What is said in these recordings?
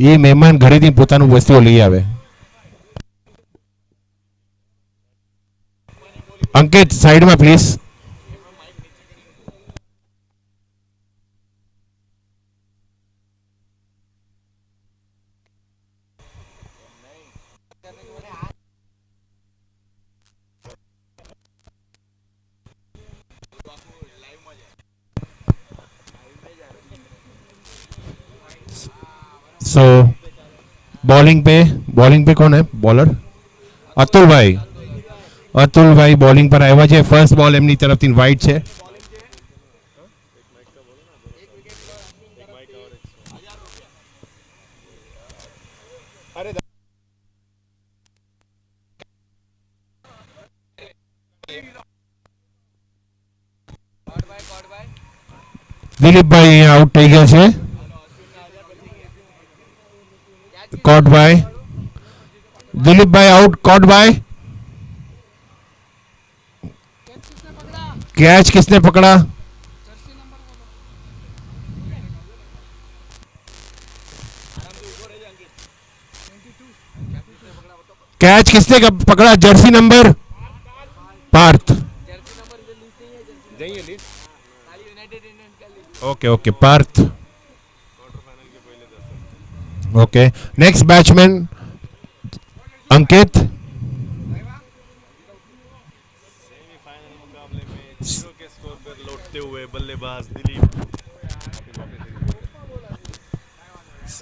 એ મહેમાન ઘરેથી પોતાનું વસ્તુઓ લઈ આવે. અંકિત સાઈડમાં પ્લીઝ. सो बॉलिंग पे कौन है बॉलर? अतुल भाई बॉलिंग पर આવ્યા છે. ફર્સ્ટ બોલ એમની તરફથી વાઇડ છે. દિલીપભાઈ આઉટ થઈ ગયા છે. कॉट बाय दिलीप भाई आउट. Caught by. कैच किसने पकड़ा? कैच किसने पकड़ा? Jersey number Parth. Okay Parth. Okay next batsman Ankit. Semifinal मुकाबले में 0 के स्कोर पर लौटते हुए बल्लेबाज दिलीप.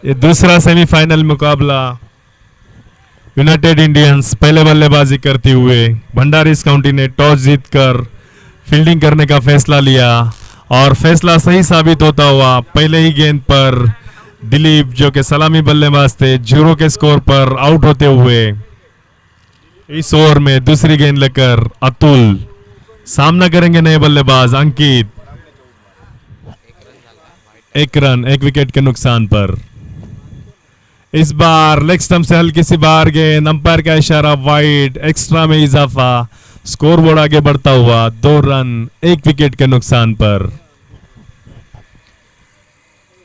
ये दूसरा सेमीफाइनल मुकाबला यूनाइटेड इंडियंस पहले बल्लेबाजी करते हुए भंडारीज काउंटी ने टॉस जीतकर फील्डिंग करने का फैसला लिया और फैसला सही साबित होता हुआ पहले ही गेंद पर दिलीप जो कि सलामी बल्लेबाज थे 0 के स्कोर पर आउट होते हुए इस ओवर में दूसरी गेंद लेकर अतुल सामना करेंगे नए बल्लेबाज अंकित. 1 रन 1 विकेट के नुकसान पर. इस बार लेग स्टंप से हल्की सी बाहर गेंद. अंपायर का इशारा वाइड. एक्स्ट्रा में इजाफा. स्कोरबोर्ड आगे बढ़ता हुआ 2 रन 1 विकेट के नुकसान पर.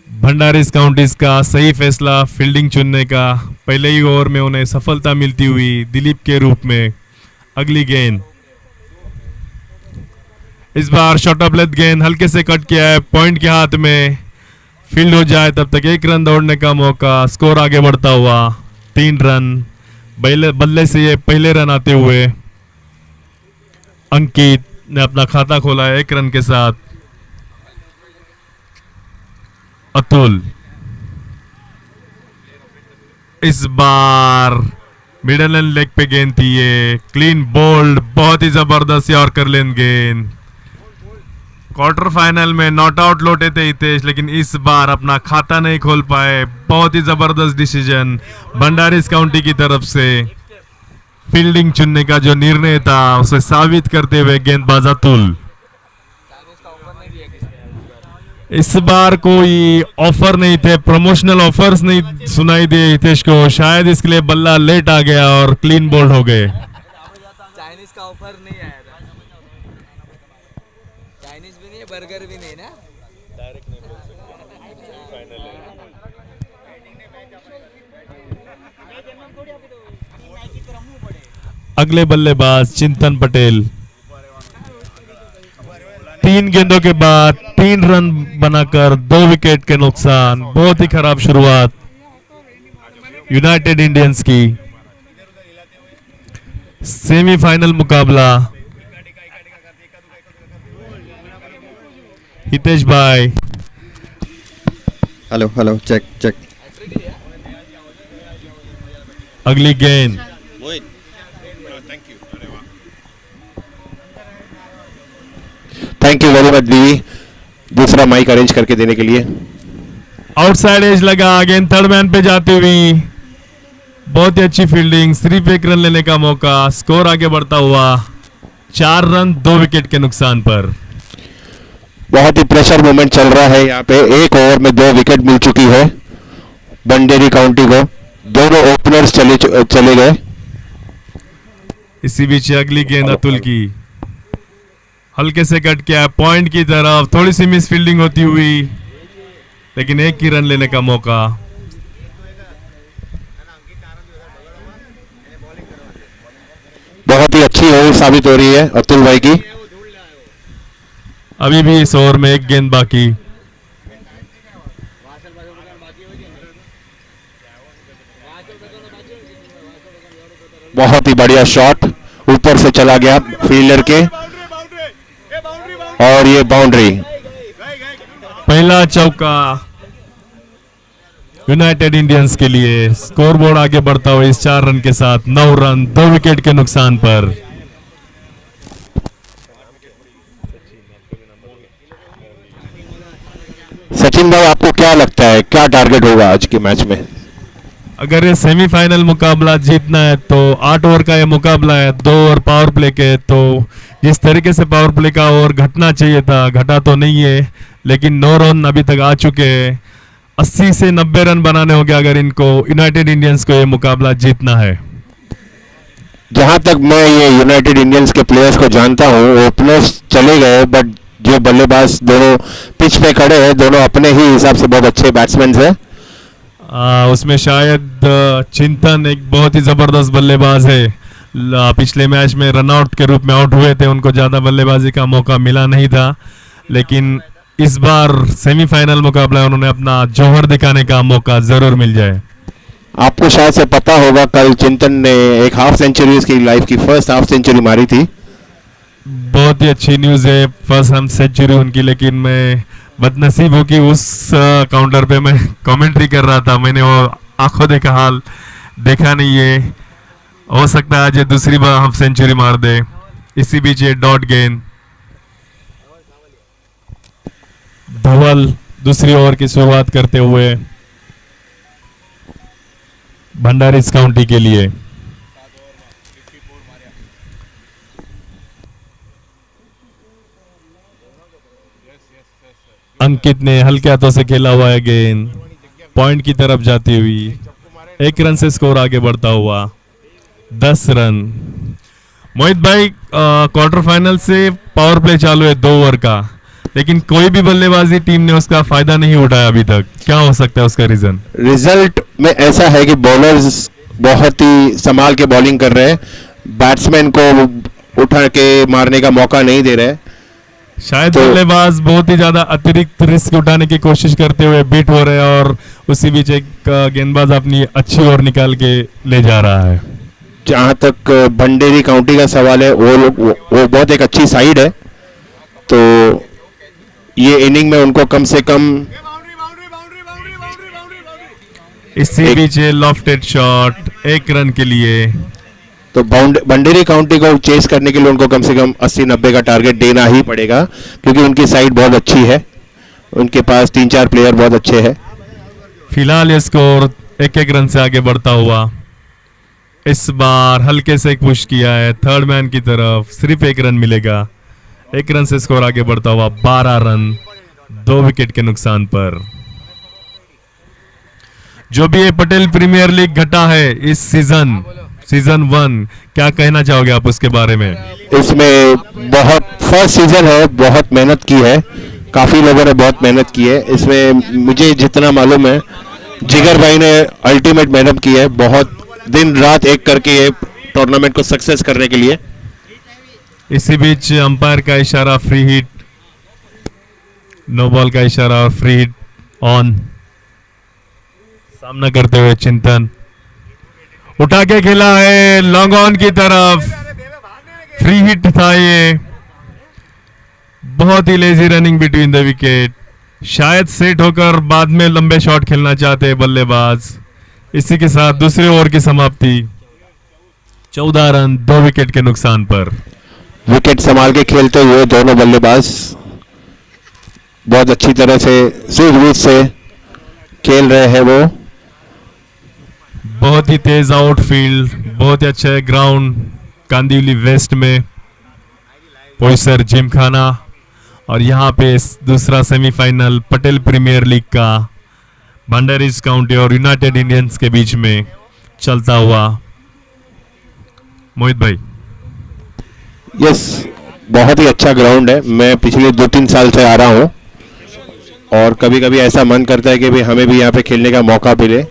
भंडारीज काउंटीज का सही फैसला फील्डिंग चुनने का. पहले ही ओवर में उन्हें सफलता मिलती हुई दिलीप के रूप में. अगली गेंद इस बार शॉर्ट ऑफ लेंथ गेंद हल्के से कट किया है. पॉइंट के हाथ में. फील्ड हो जाए तब तक 1 रन दौड़ने का मौका. स्कोर आगे बढ़ता हुआ 3 रन. बल्ले से ये पहले रन आते हुए अंकित ने अपना खाता खोला है 1 रन के साथ. अतुल इस बार मिडल एंड लेग पे गेंद थी. ये क्लीन बोल्ड बहुत ही जबरदस्त यॉर्कर लेन गेंद. क्वार्टर फाइनल में नॉट आउट लौटे थे हितेश लेकिन इस बार अपना खाता नहीं खोल पाए. बहुत ही जबरदस्त डिसीजन भंडारीज काउंटी की तरफ से. फील्डिंग चुनने का जो निर्णय था उसे साबित करते हुए गेंदबाज अतुल. इस बार कोई ऑफर नहीं थे. प्रमोशनल ऑफर्स नहीं सुनाई दिए हितेश को. शायद इसके लिए बल्ला लेट आ गया और क्लीन बोल्ड हो गए. चाइनीज का ऑफर नहीं आया था. चाइनीज भी नहीं है बर्गर भी नहीं ना. डायरेक्ट नहीं बोल सकते. फाइनल है. अगले बल्लेबाज चिंतन पटेल. 3 गेंदों के बाद 3 रन बनाकर 2 विकेट के नुकसान. बहुत ही खराब शुरुआत यूनाइटेड इंडियंस की. सेमीफाइनल मुकाबला हितेश भाई. Hello check. अगली गेंद थैंक यू वेरी मच दी. दूसरा माइक अरेंज करके देने के लिए. आउटसाइड एज लगा. गेंद थर्ड मैन पे जाती हुई. बहुत ही अच्छी फील्डिंग. सिर्फ 1 रन लेने का मौका. स्कोर आगे बढ़ता हुआ 4 रन 2 विकेट के नुकसान पर. बहुत ही प्रेशर मोमेंट चल रहा है यहाँ पे. 1 ओवर में 2 विकेट मिल चुकी है बंडेरी काउंटी को. दोनों ओपनर्स चले गए. इसी बीच अगली गेंद अतुल की हल्के से कट किया पॉइंट की तरफ. थोड़ी सी मिस फील्डिंग होती हुई लेकिन 1 ही रन लेने का मौका. बहुत ही अच्छी ओवर साबित हो रही है अतुल भाई की। अभी भी इस ओवर में एक गेंद बाकी। बहुत ही बढ़िया शॉट ऊपर से चला गया फील्डर के और ये बाउंड्री। पहला चौका यूनाइटेड इंडियंस के लिए। स्कोरबोर्ड आगे बढ़ता हुआ इस 4 रन के साथ 9 रन 2 विकेट के नुकसान पर। सचिन भाई आपको क्या लगता है क्या टारगेट होगा आज के मैच में? अगर ये सेमीफाइनल मुकाबला जीतना है तो 8 ओवर का ये मुकाबला है, 2 ओवर पावर प्ले के। तो जिस तरीके से पावर प्ले का ओवर घटना चाहिए था घटा तो नहीं है, लेकिन 9 रन अभी तक आ चुके हैं। 80 से 90 रन बनाने होंगे अगर इनको यूनाइटेड इंडियंस को ये मुकाबला जीतना है। जहां तक मैं ये यूनाइटेड इंडियंस के प्लेयर्स को जानता हूं, ओपनर्स चले गए बट जो बल्लेबाज दोनों पिच पे खड़े हैं दोनों अपने ही हिसाब से बहुत अच्छे बैट्समैन हैं। उसमें शायद चिंतन एक बहुत ही जबरदस्त बल्लेबाज है। पिछले मैच में रनआउट के रूप में आउट हुए थे, उनको ज्यादा बल्लेबाजी का मौका मिला नहीं था, लेकिन इस बार सेमीफाइनल मुकाबला उन्होंने अपना जौहर दिखाने का मौका जरूर मिल जाए। आपको शायद से पता होगा कल चिंतन ने एक हाफ सेंचुरी उसकी लाइफ की फर्स्ट हाफ सेंचुरी मारी थी। बहुत ही अच्छी न्यूज़ है फर्स्ट हाफ सेंचुरी उनकी, लेकिन मैं बदनसीब हूँ कि उस काउंटर पे मैं कमेंट्री कर रहा था, मैंने वो आंखों देखा हाल देखा नहीं है। हो सकता है आज ये दूसरी बार हाफ सेंचुरी मार दे। इसी बीच ये डॉट गेंद धवल दूसरी ओवर की शुरुआत करते हुए भंडारीज काउंटी के लिए। अंकित ने हल्के हाथों से खेला हुआ है गेंद पॉइंट की तरफ जाती हुई 1 रन से स्कोर आगे बढ़ता हुआ 10 रन। मोहित भाई क्वार्टर फाइनल से पावर प्ले चालू है 2 ओवर का, लेकिन कोई भी बल्लेबाजी टीम ने उसका फायदा नहीं उठाया अभी तक। क्या हो सकता है उसका रीजन? रिजल्ट में ऐसा है कि बॉलर्स बहुत ही संभाल के बॉलिंग कर रहे हैं, बैट्समैन को उठा के मारने का मौका नहीं दे रहे। शायद बल्लेबाज बहुत ही ज्यादा अतिरिक्त रिस्क उठाने की कोशिश करते हुए बीट हो रहे हैं और उसी बीच एक गेंदबाज अपनी अच्छी ओवर निकाल के ले जा रहा है। जहां तक भंडेरी काउंटी का सवाल है, वो बहुत एक अच्छी साइड है, तो ये इनिंग में उनको कम से कम इसी बीच लॉफ्टेड शॉट 1 रन के लिए। तो भंडेरी काउंटी को चेस करने के लिए उनको कम से कम 80-90 का टारगेट देना ही पड़ेगा, क्योंकि उनकी साइड बहुत अच्छी है, उनके पास 3-4 प्लेयर बहुत अच्छे हैं। फिलहाल ये स्कोर 1-1 रन से आगे बढ़ता हुआ। इस बार हल्के से एक पुश किया है थर्ड मैन की तरफ, सिर्फ 1 रन मिलेगा। 1 रन से स्कोर आगे बढ़ता हुआ 12 रन 2 विकेट के नुकसान पर। जो भी ये पटेल प्रीमियर लीग घटा है इस सीजन 1, क्या कहना चाहोगे आप उसके बारे में? इसमें बहुत फर्स्ट सीजन है, बहुत मेहनत की है, काफी लोगों ने बहुत मेहनत की है। इसमें मुझे जितना मालूम है जिगर भाई ने अल्टीमेट मेहनत की है, बहुत दिन रात एक करके ये टूर्नामेंट को सक्सेस करने के लिए। इसी बीच अंपायर का इशारा फ्री हिट, नो बॉल का इशारा और फ्री हिट ऑन। सामना करते हुए चिंतन उठा के खेला है लॉन्ग ऑन की तरफ, फ्री हिट था ये। बहुत ही lazy running between the wicket, शायद सेट होकर बाद में लंबे शॉट खेलना चाहते हैं बल्लेबाज। इसी के साथ दूसरे ओवर की समाप्ति 14 रन 2 विकेट के नुकसान पर। विकेट संभाल के खेलते हुए दोनों बल्लेबाज बहुत अच्छी तरह से सूझबूझ से खेल रहे हैं। वो बहुत ही तेज आउटफील्ड, बहुत ही अच्छा ग्राउंड कांदिवली वेस्ट में पोइसर जिमखाना, और यहाँ पे दूसरा सेमीफाइनल पटेल प्रीमियर लीग का भंडारीज काउंटी और यूनाइटेड इंडियंस के बीच में चलता हुआ। मोहित भाई, यस, बहुत ही अच्छा ग्राउंड है। मैं पिछले 2-3 साल से आ रहा हूँ और कभी कभी ऐसा मन करता है कि भाई हमें भी यहाँ पे खेलने का मौका मिले।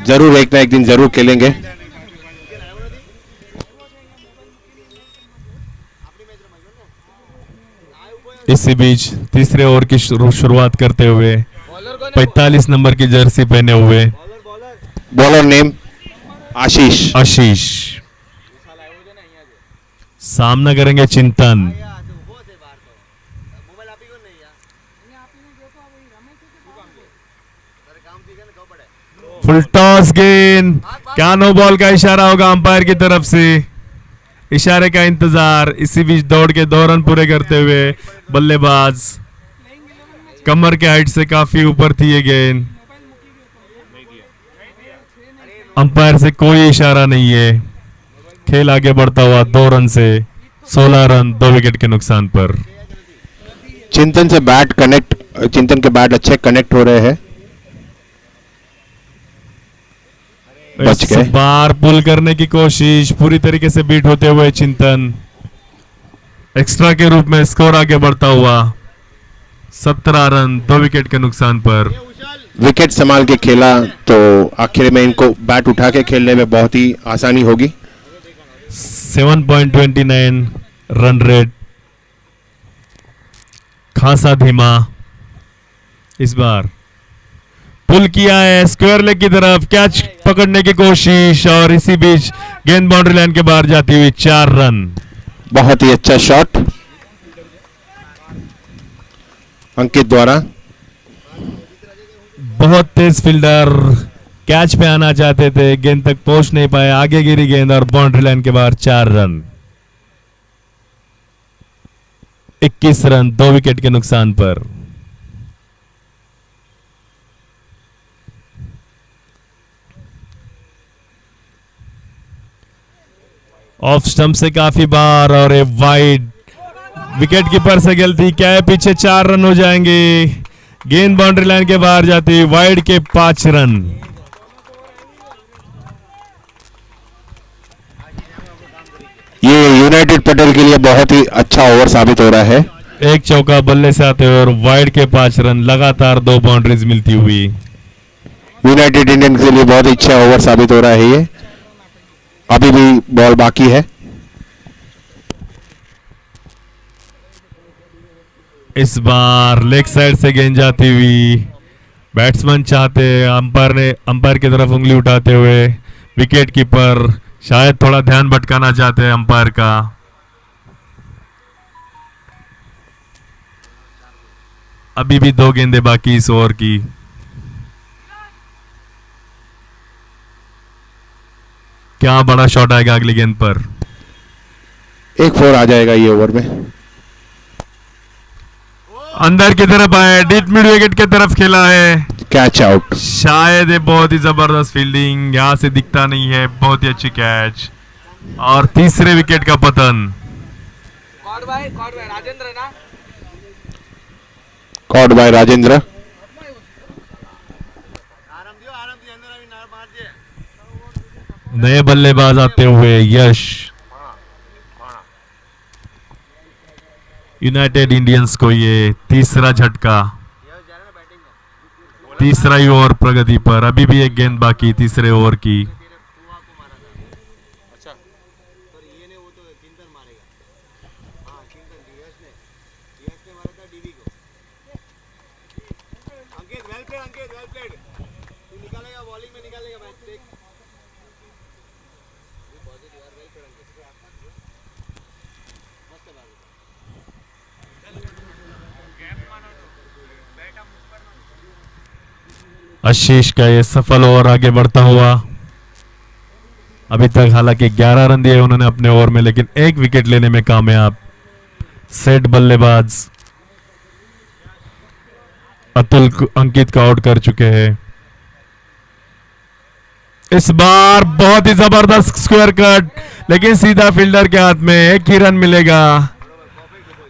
जरूर एक ना एक दिन जरूर खेलेंगे। इसी बीच तीसरे ओवर की शुरुआत करते हुए 45 नंबर की जर्सी पहने हुए बॉलर नेम आशीष। आशीष सामना करेंगे चिंतन। फुल टॉस गेंद, क्या नो बॉल का इशारा होगा अंपायर की तरफ से? इशारे का इंतजार। इसी बीच दौड़ के 2 रन पूरे करते हुए बल्लेबाज कमर के हाइट से काफी ऊपर थी ये गेंद। अंपायर से कोई इशारा नहीं है। खेल आगे बढ़ता हुआ 2 रन से 16 रन 2 विकेट के नुकसान पर। चिंतन के बैट अच्छे कनेक्ट हो रहे हैं। बच इस गए। बार पुल करने की कोशिश, पूरी तरीके से बीट होते हुए चिंतन एक्स्ट्रा के रूप में स्कोर आगे बढ़ता हुआ 17 रन 2 विकेट के नुकसान पर। विकेट संभाल के खेला तो आखिर में इनको बैट उठा के खेलने में बहुत ही आसानी होगी। 7.29 रन रेट, खासा धीमा। इस बार पुल किया है स्क्वायर लेग की तरफ, कैच पकड़ने की कोशिश और इसी बीच गेंद बाउंड्री लाइन के बाहर जाती हुई 4 रन। बहुत ही अच्छा शॉट अंकित द्वारा। बहुत तेज फील्डर कैच पे आना चाहते थे, गेंद तक पहुंच नहीं पाए, आगे गिरी गेंद और बाउंड्री लाइन के बाहर 4 रन। 21 रन 2 विकेट के नुकसान पर। ऑफ स्टंप से काफी बार और एक वाइड, विकेट कीपर से गलती, क्या है पीछे 4 रन हो जाएंगे। गेंद बाउंड्री लाइन के बाहर जाती, वाइड के 5 रन। ये यूनाइटेड पटेल के लिए बहुत ही अच्छा ओवर साबित हो रहा है। एक चौका बल्ले से आते हुए और वाइड के 5 रन, लगातार 2 बाउंड्रीज मिलती हुई। यूनाइटेड इंडियन के लिए बहुत ही अच्छा ओवर साबित हो रहा है ये। अभी भी बॉल बाकी है। इस बार लेग साइड से गेंद जाती हुई, बैट्समैन चाहते, अंपायर की तरफ उंगली उठाते हुए विकेट कीपर शायद थोड़ा ध्यान भटकाना चाहते हैं अंपायर का। अभी भी 2 गेंदें बाकी इस ओवर की। क्या बड़ा शॉट आएगा अगली गेंद पर? 1 4 आ जाएगा ये ओवर में। अंदर की तरफ आए, डीप मिड विकेट की तरफ खेला है, कैच आउट। शायद ये बहुत ही जबरदस्त फील्डिंग, यहां से दिखता नहीं है, बहुत ही अच्छी कैच और तीसरे विकेट का पतन। कॉड भाई राजेंद्र ना, कॉड बाय राजेंद्र। नए बल्लेबाज आते हुए यश। यूनाइटेड इंडियंस को ये तीसरा झटका, तीसरा ही ओवर प्रगति पर। अभी भी एक गेंद बाकी तीसरे ओवर की। आशीष का ये सफल ओवर आगे बढ़ता हुआ। अभी तक हालांकि 11 रन दिए उन्होंने अपने ओवर में, लेकिन 1 विकेट लेने में कामयाब। सेट बल्लेबाज अतुल अंकित का आउट कर चुके हैं। इस बार बहुत ही जबरदस्त स्क्वायर कट, लेकिन सीधा फील्डर के हाथ में, 1 ही रन मिलेगा।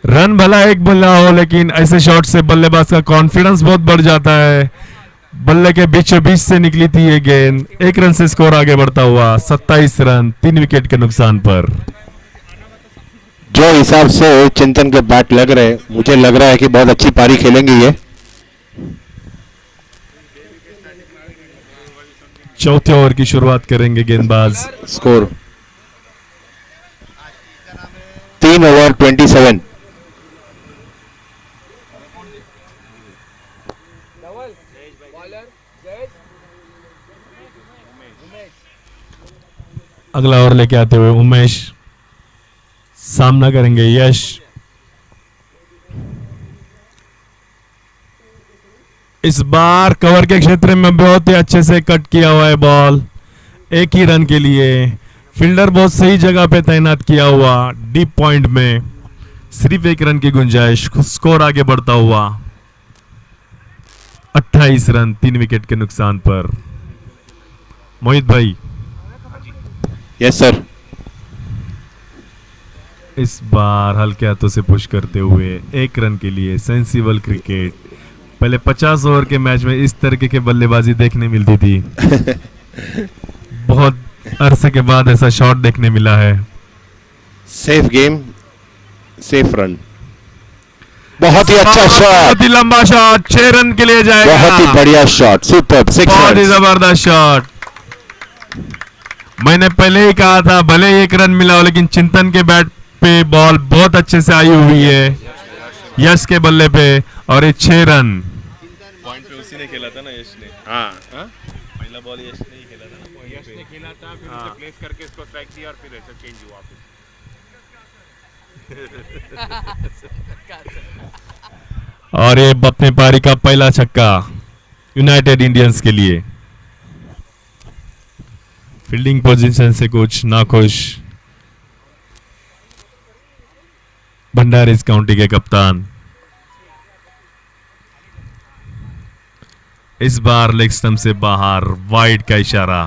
रन भला एक भला हो, लेकिन ऐसे शॉट से बल्लेबाज का कॉन्फिडेंस बहुत बढ़ जाता है। बल्ले के बीचों बीच से निकली थी ये गेंद, 1 रन से स्कोर आगे बढ़ता हुआ 27 रन 3 विकेट के नुकसान पर। जो हिसाब से चिंतन के बैट लग रहे, मुझे लग रहा है कि बहुत अच्छी पारी खेलेंगे ये। चौथे ओवर की शुरुआत करेंगे गेंदबाज। Score 3 over 27। अगला ओवर लेके आते हुए उमेश सामना करेंगे यश। इस बार कवर के क्षेत्र में बहुत ही अच्छे से कट किया हुआ है बॉल, एक ही रन के लिए। फील्डर बहुत सही जगह पे तैनात किया हुआ, डीप पॉइंट में सिर्फ एक रन की गुंजाइश। स्कोर आगे बढ़ता हुआ 28 रन 3 विकेट के नुकसान पर। मोहित भाई, यस सर। इस बार हल्के हाथों से पुश करते हुए एक रन के लिए सेंसिबल क्रिकेट। पहले 50 ओवर के मैच में इस तरीके के बल्लेबाजी देखने मिलती थी। बहुत अरसे के बाद ऐसा शॉट देखने मिला है। Safe game, safe run. बहुत ही अच्छा शॉट, बहुत ही लंबा शॉट, 6 रन के लिए जाएगा। बहुत ही बढ़िया शॉट, सुपर, 6 बहुत ही रन। जबरदस्त शॉट। मैंने पहले ही कहा था भले ही एक रन मिला हो, लेकिन चिंतन के बैट पे बॉल बहुत अच्छे से आई हुई है यश के बल्ले पे, और ये 6 रन। पॉइंट पे उसी ने खेला था ना, यश ने। हाँ, पहला बॉल यश ने ही खेला था ना। यश ने खेला था, फिर उसे प्लेस करके इसको स्ट्राइक दिया और फिर ऐसा चेंज हुआ वापस। और ये अपने पारी का पहला छक्का यूनाइटेड इंडियंस के लिए। फील्डिंग पोजीशन से कुछ नाखुश भंडारीज काउंटी के कप्तान। इस बार लेग स्टंप से बाहर, वाइड का इशारा।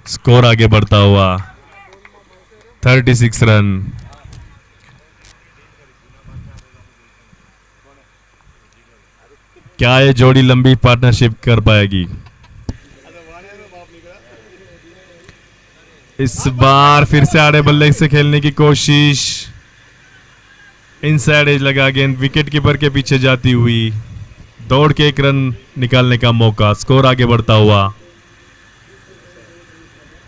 स्कोर आगे बढ़ता हुआ 36 रन। क्या ये जोड़ी लंबी पार्टनरशिप कर पाएगी? इस बार फिर से आड़े बल्ले से खेलने की कोशिश। इनसाइड एज लगा गेंद विकेट कीपर के पीछे जाती हुई, दौड़ के एक रन निकालने का मौका। स्कोर आगे बढ़ता हुआ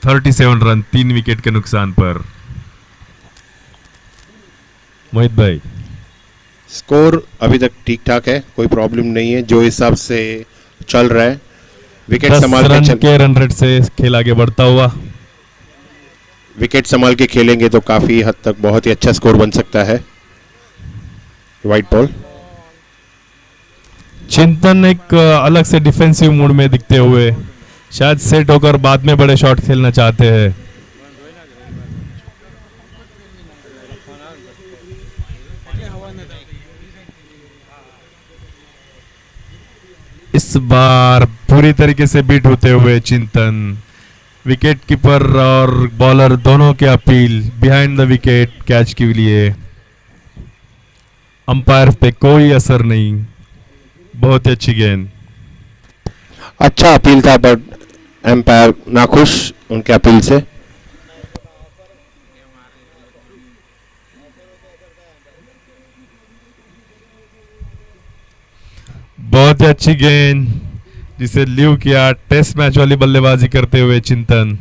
37 रन 3 विकेट के नुकसान पर। मोहित भाई, स्कोर अभी तक ठीक ठाक है, कोई प्रॉब्लम नहीं है जो हिसाब से चल रहा है। विकेट 10 संभाल रन के के रन रेट से खेल आगे बढ़ता हुआ। विकेट संभाल के खेलेंगे तो काफी हद तक बहुत ही अच्छा स्कोर बन सकता है। White ball. चिंतन एक अलग से डिफेंसिव मूड में दिखते हुए शायद सेट होकर बाद में बड़े शॉट खेलना चाहते हैं। इस बार पूरी तरीके से बीट होते हुए चिंतन। विकेट कीपर और बॉलर दोनों की appeal behind the wicket catch के लिए। अंपायर पे कोई असर नहीं। बहुत ही अच्छी गेंद। अच्छा अपील था, बट एम्पायर नाखुश उनके अपील से। बहुत ही अच्छी गेंद जिसे लीव किया टेस्ट मैच वाली बल्लेबाजी करते हुए चिंतन।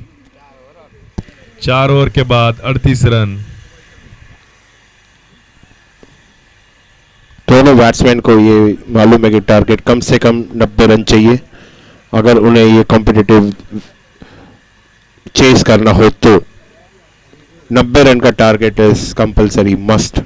4 ओवर के बाद 38 रन। दोनों बैट्समैन को ये मालूम है कि टारगेट कम से कम 90 रन चाहिए अगर उन्हें ये कॉम्पिटिटिव चेस करना हो तो। 90 रन का target is compulsory, must.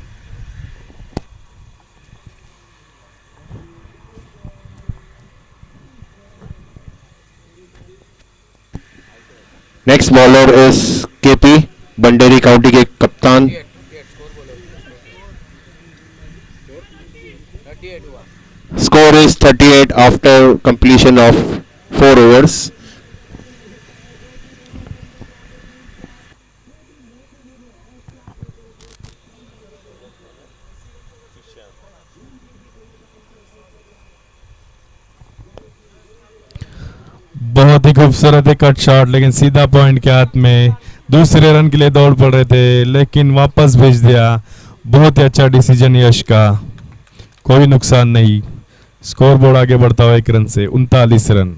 Next bowler is KP, बंडेरी काउंटी के कप्तान। 38 हुआ। Score is 38 after completion of 4 overs. बहुत ही खूबसूरत है कट शॉट, लेकिन सीधा पॉइंट के हाथ में। दूसरे रन के लिए दौड़ पड़ रहे थे लेकिन वापस भेज दिया। बहुत ही अच्छा डिसीजन यश का, कोई नुकसान नहीं। स्कोर बोर्ड आगे बढ़ता हुआ 1 रन से 39 रन।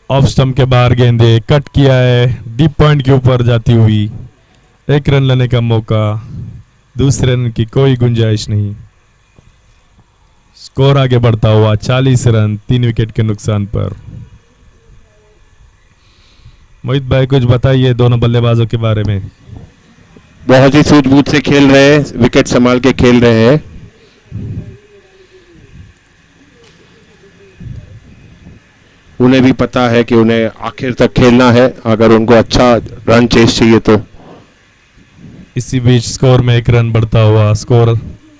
ऑफ स्टंप के बाहर गेंदे कट किया है, डीप पॉइंट के ऊपर जाती हुई, 1 रन लेने का मौका, दूसरे रन की कोई गुंजाइश नहीं। स्कोर आगे बढ़ता हुआ 40 रन 3 विकेट के नुकसान पर। मोहित भाई कुछ बताइए दोनों बल्लेबाजों के बारे में। बहुत ही सूझबूझ से खेल रहे हैं, विकेट संभाल के खेल रहे हैं। उन्हें भी पता है कि उन्हें आखिर तक खेलना है अगर उनको अच्छा रन चेस चाहिए तो। इसी बीच स्कोर में 1 रन बढ़ता हुआ, स्कोर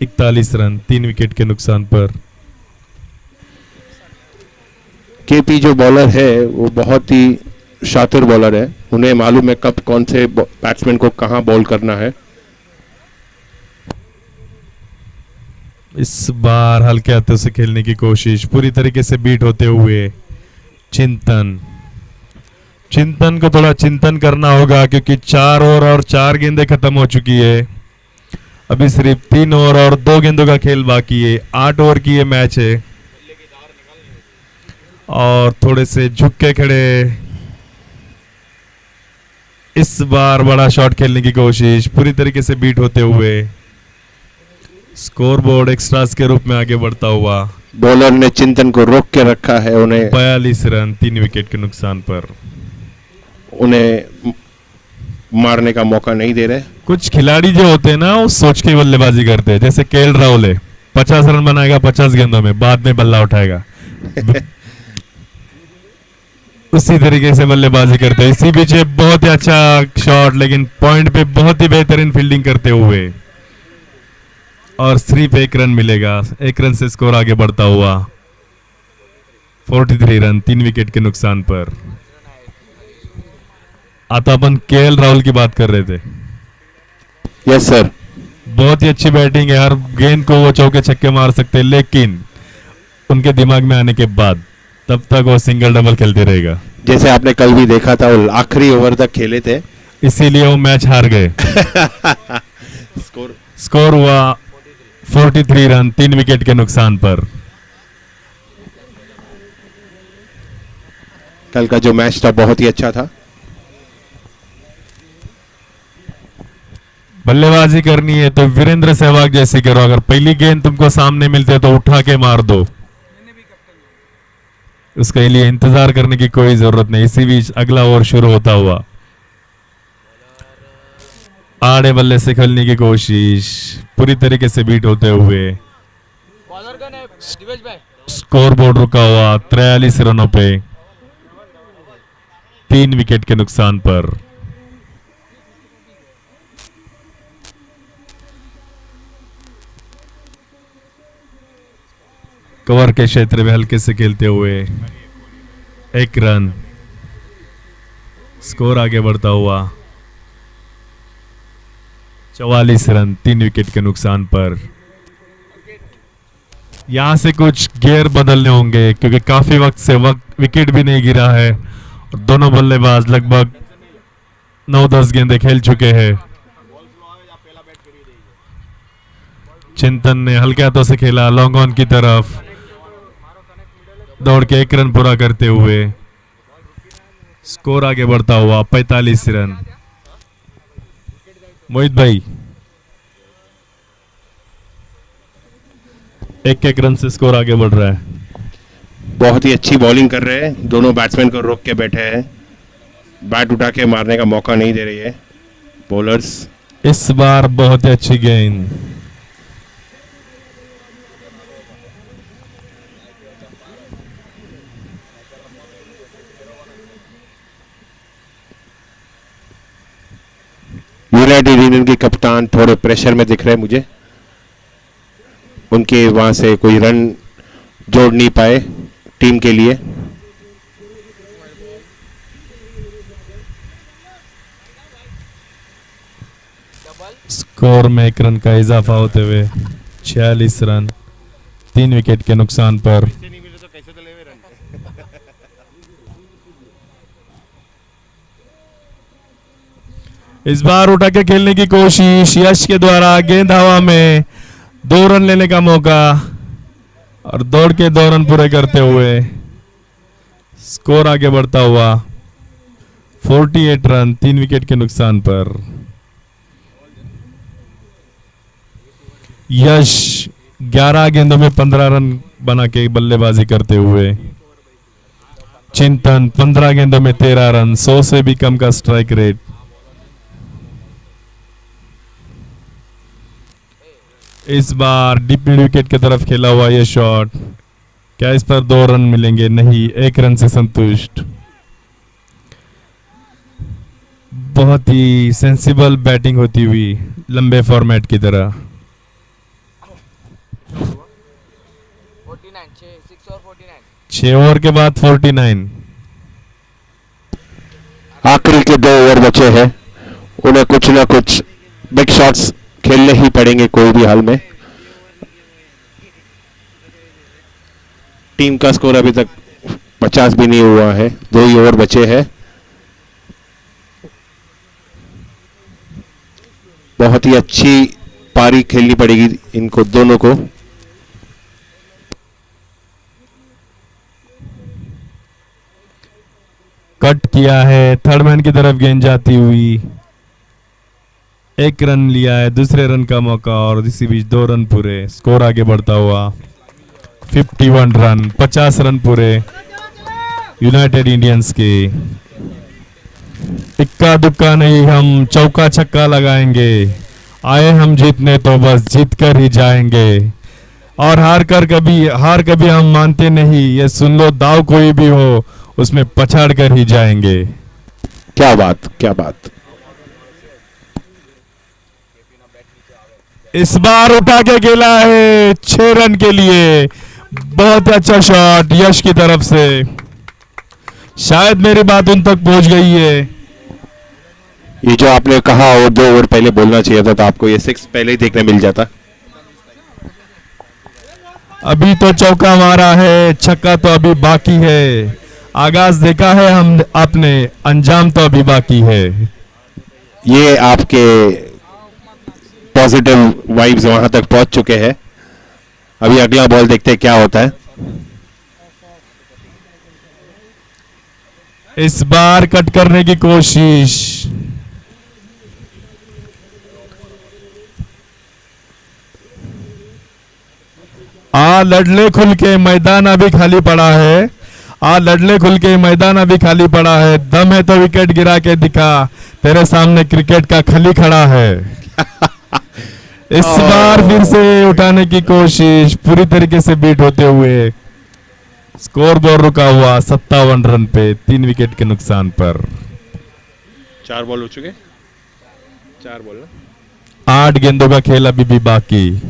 41 रन 3 विकेट के नुकसान पर। केपी जो बॉलर है वो बहुत ही शातिर बॉलर है, उन्हें मालूम है कब कौन से बैट्समैन को कहां बॉल करना है। इस बार हल्के हाथों से खेलने की कोशिश, पूरी तरीके से बीट होते हुए चिंतन को थोड़ा चिंतन करना होगा क्योंकि 4 ओवर और 4 गेंदें खत्म हो चुकी है। अभी सिर्फ 3 ओवर और 2 गेंदों का खेल बाकी है। 8 ओवर की ये मैच है और थोड़े से झुक के खड़े। इस बार बड़ा शॉट खेलने की कोशिश, पूरी तरीके से बीट होते हुए स्कोर बोर्ड एक्स्ट्रास के रूप में आगे बढ़ता हुआ। बॉलर ने चिंतन को रोक के रखा है, उन्हें 42 रन 3 विकेट के नुकसान पर। उन्हें मारने का मौका नहीं दे रहे। कुछ खिलाड़ी जो होते हैं ना वो सोच के बल्लेबाजी करते हैं, जैसे केएल राहुल है, 50 रन बनाएगा 50 गेंदों में, बाद में बल्ला उठाएगा। उसी तरीके से बल्लेबाजी करते हैं। इसी बीच बहुत ही अच्छा शॉट, लेकिन पॉइंट पे बहुत ही बेहतरीन फील्डिंग करते हुए और सिर्फ 1 रन मिलेगा। 1 रन से स्कोर आगे बढ़ता हुआ 43 रन 3 विकेट के नुकसान पर। आता अपन केएल राहुल की बात कर रहे थे। यस सर, बहुत ही अच्छी बैटिंग है, हर गेंद को वो चौके छक्के मार सकते हैं, लेकिन उनके दिमाग में आने के बाद तब तक वो सिंगल डबल खेलते रहेगा। जैसे आपने कल भी देखा था, वो आखिरी ओवर तक खेले थे, इसीलिए वो मैच हार गए। स्कोर हुआ 43 रन 3 विकेट के नुकसान पर। कल का जो मैच था बहुत ही अच्छा था। बल्लेबाजी करनी है तो वीरेंद्र सहवाग जैसी करो। अगर पहली गेंद तुमको सामने मिलते है तो उठा के मार दो, उसके लिए इंतजार करने की कोई जरूरत नहीं। इसी बीच अगला ओवर शुरू होता हुआ आड़े बल्ले से खेलने की कोशिश, पूरी तरीके से बीट होते हुए स्कोर बोर्ड रुका हुआ 43 रनों पे 3 विकेट के नुकसान पर। कवर के क्षेत्र में हल्के से खेलते हुए 1 रन, स्कोर आगे बढ़ता हुआ 44 रन 3 विकेट के नुकसान पर। यहां से कुछ गियर बदलने होंगे क्योंकि काफी वक्त से विकेट भी नहीं गिरा है और दोनों बल्लेबाज लगभग 9-10 गेंदें खेल चुके हैं। चिंतन ने हल्के हाथों से खेला, लॉन्ग ऑन की तरफ दौड़ के 1 रन पूरा करते हुए स्कोर आगे बढ़ता हुआ 45 रन। मोहित भाई 1-1 रन से स्कोर आगे बढ़ रहा है। बहुत ही अच्छी बॉलिंग कर रहे हैं, दोनों बैट्समैन को रोक के बैठे हैं, बैट उठा के मारने का मौका नहीं दे रही है बॉलर्स। इस बार बहुत ही अच्छी गेंद, यूनाइटेड यूनियन के कप्तान थोड़े प्रेशर में दिख रहे हैं मुझे, उनके वहां से कोई रन जोड़ नहीं पाए टीम के लिए। स्कोर में 1 रन का इजाफा होते हुए 46 रन 3 विकेट के नुकसान पर। इस बार उठा के खेलने की कोशिश, यश के द्वारा गेंद हवा में 2 रन लेने का मौका और दौड़ के 2 रन पूरे करते हुए स्कोर आगे बढ़ता हुआ 48 रन 3 विकेट के नुकसान पर। यश 11 गेंदों में 15 रन बना के बल्लेबाजी करते हुए। चिंतन 15 गेंदों में 13 रन, 100 से भी कम का स्ट्राइक रेट। इस बार डीप मिड विकेट की तरफ खेला हुआ यह शॉट, क्या इस पर 2 रन मिलेंगे? नहीं, 1 रन से संतुष्ट। बहुत ही सेंसिबल बैटिंग होती हुई लंबे फॉर्मेट की तरह। 6 ओवर के बाद 49। आखिरी के 2 ओवर बचे हैं, उन्हें कुछ ना कुछ बिग शॉट्स खेलने ही पड़ेंगे कोई भी हाल में। टीम का स्कोर अभी तक 50 भी नहीं हुआ है, 2 ही ओवर बचे हैं। बहुत ही अच्छी पारी खेलनी पड़ेगी इनको दोनों को। कट किया है, थर्ड मैन की तरफ गेंद जाती हुई। 1 रन लिया है, दूसरे रन का मौका और इसी बीच 2 रन पूरे। स्कोर आगे बढ़ता हुआ 51 रन, 50 रन पूरे यूनाइटेड इंडियंस के। इक्का दुक्का नहीं, हम चौका छक्का लगाएंगे। आए हम जीतने तो बस जीत कर ही जाएंगे, और हार कभी हम मानते नहीं। ये सुन लो, दाव कोई भी हो उसमें पछाड़ कर ही जाएंगे। क्या बात, क्या बात। इस बार उठा के खेला है 6 रन के लिए। बहुत अच्छा शॉट यश की तरफ से। शायद मेरी बात उन तक पहुंच गई है। ये जो आपने कहा वो 2 ओवर पहले बोलना चाहिए था, तो आपको ये 6 पहले ही देखने मिल जाता। अभी तो चौका मारा है, छक्का तो अभी बाकी है। आगाज देखा है हम आपने, अंजाम तो अभी बाकी है। ये आपके पॉजिटिव वाइब्स वहां तक पहुंच चुके हैं। अभी अगला बॉल देखते हैं क्या होता है। इस बार कट करने की कोशिश। लड़ले खुल के मैदान अभी खाली पड़ा है। लड़ले खुल के मैदान अभी खाली पड़ा है। दम है तो विकेट गिरा के दिखा, तेरे सामने क्रिकेट का खली खड़ा है। इस बार फिर से उठाने की कोशिश, पूरी तरीके से बीट होते हुए। स्कोर बोर्ड रुका हुआ 57 रन पे 3 विकेट के नुकसान पर। 4 बॉल हो चुके, 4 बॉल ना। 8 गेंदों का खेल अभी भी बाकी।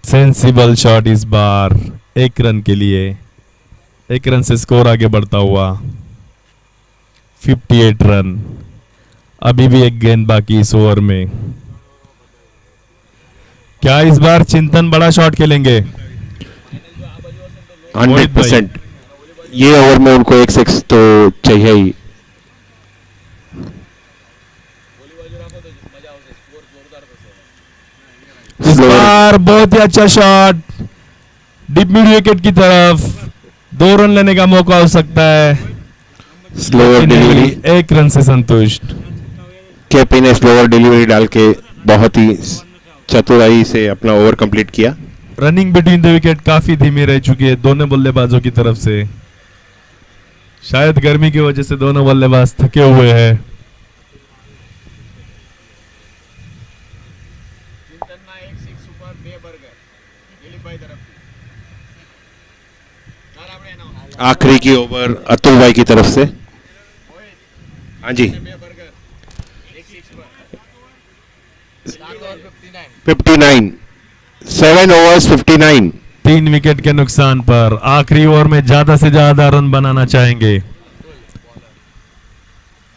सेंसिबल शॉट इस बार 1 रन के लिए। 1 रन से स्कोर आगे बढ़ता हुआ 58 रन। अभी भी 1 गेंद बाकी इस ओवर में। क्या इस बार चिंतन बड़ा शॉट खेलेंगे? 100%। ये ओवर में उनको 1 6 तो चाहिए ही। इस बार बहुत ही अच्छा शॉट डीप मिड विकेट की तरफ। 2 रन लेने का मौका हो सकता है। स्लोअर डिलीवरी, 1 रन से संतुष्ट। केपी ने स्लोअर डिलीवरी डाल के बहुत ही चतुराई से अपना ओवर कंप्लीट किया। रनिंग बिटवीन द विकेट काफी धीमी रह चुकी है दोनों बल्लेबाजों की तरफ से। शायद गर्मी की वजह से दोनों बल्लेबाज थके हुए हैं। आखिरी की ओवर अतुल भाई की तरफ से। हाँ जी, 59, 7 overs 59। 3 विकेट के नुकसान पर आखिरी ओवर में ज्यादा से ज्यादा रन बनाना चाहेंगे।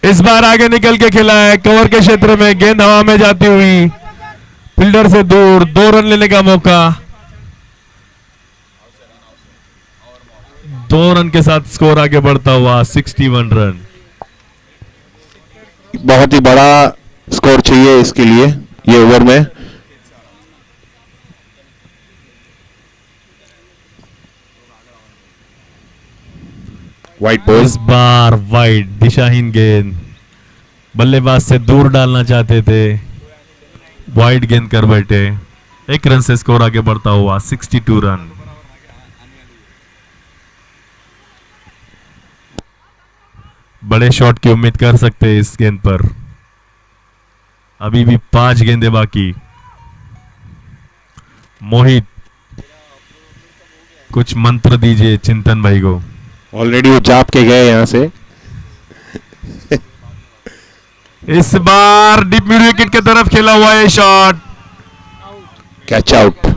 इस बार आगे निकल के खेला है कवर के क्षेत्र में, गेंद हवा में जाती हुई फील्डर से दूर। 2 रन लेने का मौका। 2 रन के साथ स्कोर आगे बढ़ता हुआ 61 रन। बहुत ही बड़ा स्कोर चाहिए इसके लिए ये ओवर में। White ball. इस बार वाइड, दिशाहीन गेंद, बल्लेबाज से दूर डालना चाहते थे, वाइड गेंद कर बैठे। 1 रन से स्कोर आगे बढ़ता हुआ 62 रन। बड़े शॉट की उम्मीद कर सकते हैं इस गेंद पर। अभी भी 5 गेंदें बाकी। मोहित, कुछ मंत्र दीजिए चिंतन भाई को। ऑलरेडी वो जाप के गए यहां से। इस बार डीप मिड विकेट की तरफ खेला हुआ है शॉट, कैच आउट।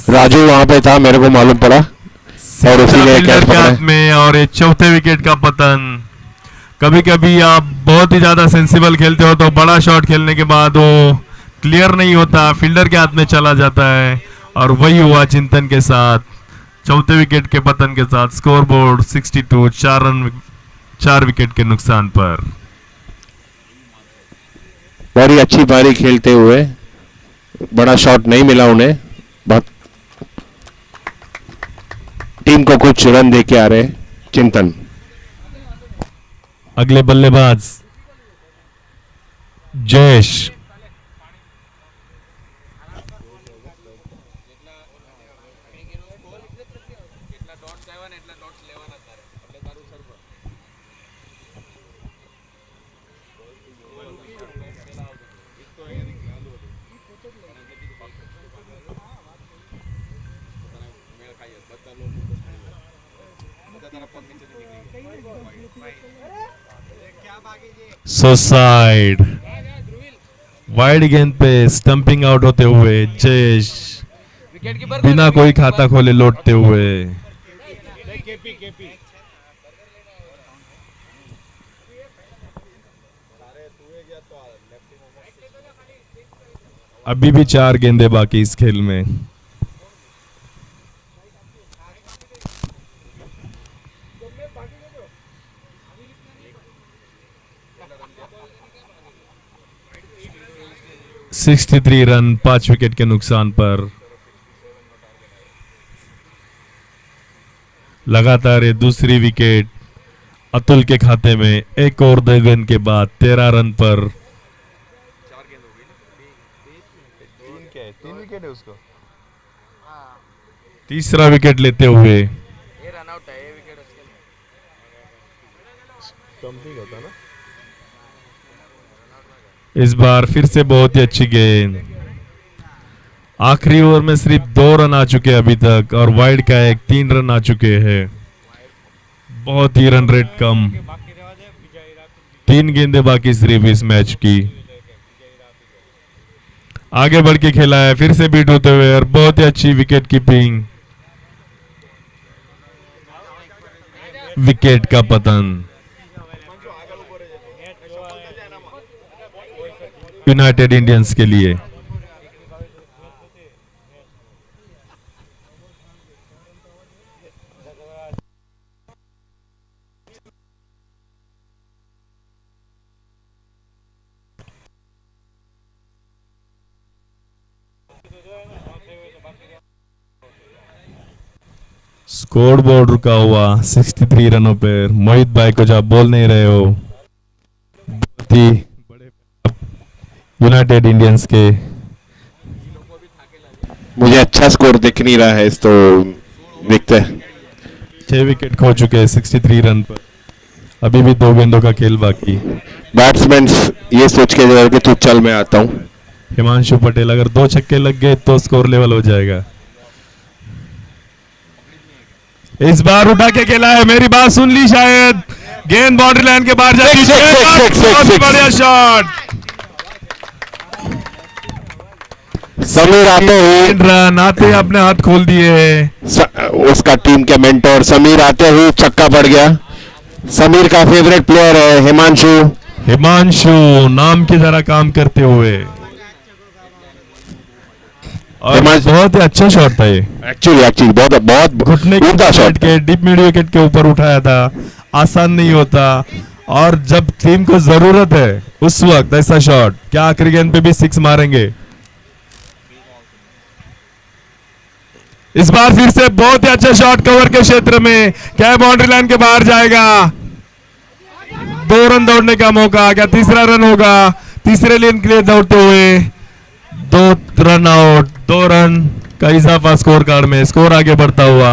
राजू वहां पे था, मेरे को मालूम पड़ा और इसीलिए फील्डर कैच के पकड़ा। हाथ में, और ये चौथे विकेट का पतन। कभी कभी आप बहुत ही ज्यादा सेंसिबल खेलते हो तो बड़ा शॉट खेलने के बाद वो क्लियर नहीं होता, फील्डर के हाथ में चला जाता है, और वही हुआ चिंतन के साथ। चौथे विकेट के पतन के साथ स्कोर बोर्ड 62, 4 रन 4 विकेट के नुकसान पर। बड़ी अच्छी पारी खेलते हुए, बड़ा शॉट नहीं मिला उन्हें, बहुत टीम को कुछ रन दे के आ रहे चिंतन। अगले बल्लेबाज जयेश। सोसाइड, वाइड गेंद पे स्टंपिंग आउट होते हुए जयेश बिना कोई खाता खोले लौटते हुए। अभी भी 4 गेंदें बाकी इस खेल में। (63 रन 5 विकेट के नुकसान पर। लगातार ये दूसरी विकेट अतुल के खाते में। एक और 2 गेंद के बाद 13 रन पर। 3 विकेट है उसको। तीसरा विकेट लेते हुए ये रन आउट है, ये विकेट उसके लिए। स्टंपिंग होता ना। इस बार फिर से बहुत ही अच्छी गेंद। आखिरी ओवर में सिर्फ 2 रन आ चुके हैं अभी तक, और वाइड का 3 रन आ चुके हैं। बहुत ही रन रेट कम। 3 गेंदें बाकी सिर्फ इस मैच की। आगे बढ़ के खेला है, फिर से बीट होते हुए, और बहुत ही अच्छी विकेट कीपिंग। विकेट का पतन यूनाइटेड इंडियंस के लिए। स्कोर बोर्ड रुका हुआ 63 रनों पर। मोहित भाई को जब बोल नहीं रहे हो, बहुत ही यूनाइटेड इंडियंस के। मुझे अच्छा स्कोर दिख नहीं रहा है इस, तो देखते हैं। 6 विकेट खो चुके हैं 63 रन पर। अभी भी 2 गेंदों का खेल बाकी। बैट्समैन ये सोच के जाए कि तू चल, मैं आता हूं। हिमांशु पटेल, अगर 2 छक्के लग गए तो स्कोर लेवल हो जाएगा। इस बार उठा के खेला है, मेरी बात सुन ली शायद। गेंद बाउंड्री लाइन के बाहर जाती है। बहुत ही बढ़िया शॉट। समीर आते ही, रन आते ही अपने हाथ खोल दिए। उसका टीम के मेंटोर समीर आते हुए छक्का पड़ गया। समीर का फेवरेट प्लेयर है हिमांशु। हिमांशु नाम की तरह काम करते हुए, और बहुत ही अच्छा शॉट था ये। एक्चुअली बहुत घुटने उम्दा शॉट के डीप मिड विकेट के ऊपर उठाया था। आसान नहीं होता, और जब टीम को जरूरत है उस वक्त ऐसा शॉट, क्या आखिरी गेंद पे भी 6 मारेंगे? इस बार फिर से बहुत ही अच्छा शॉट कवर के क्षेत्र में, क्या बाउंड्री लाइन के बाहर जाएगा? 2 रन दौड़ने का मौका, क्या तीसरा रन होगा? तीसरे लेन के लिए दौड़ते हुए 2 रन आउट, 2 रन का इजाफा स्कोर कार्ड में, स्कोर आगे बढ़ता हुआ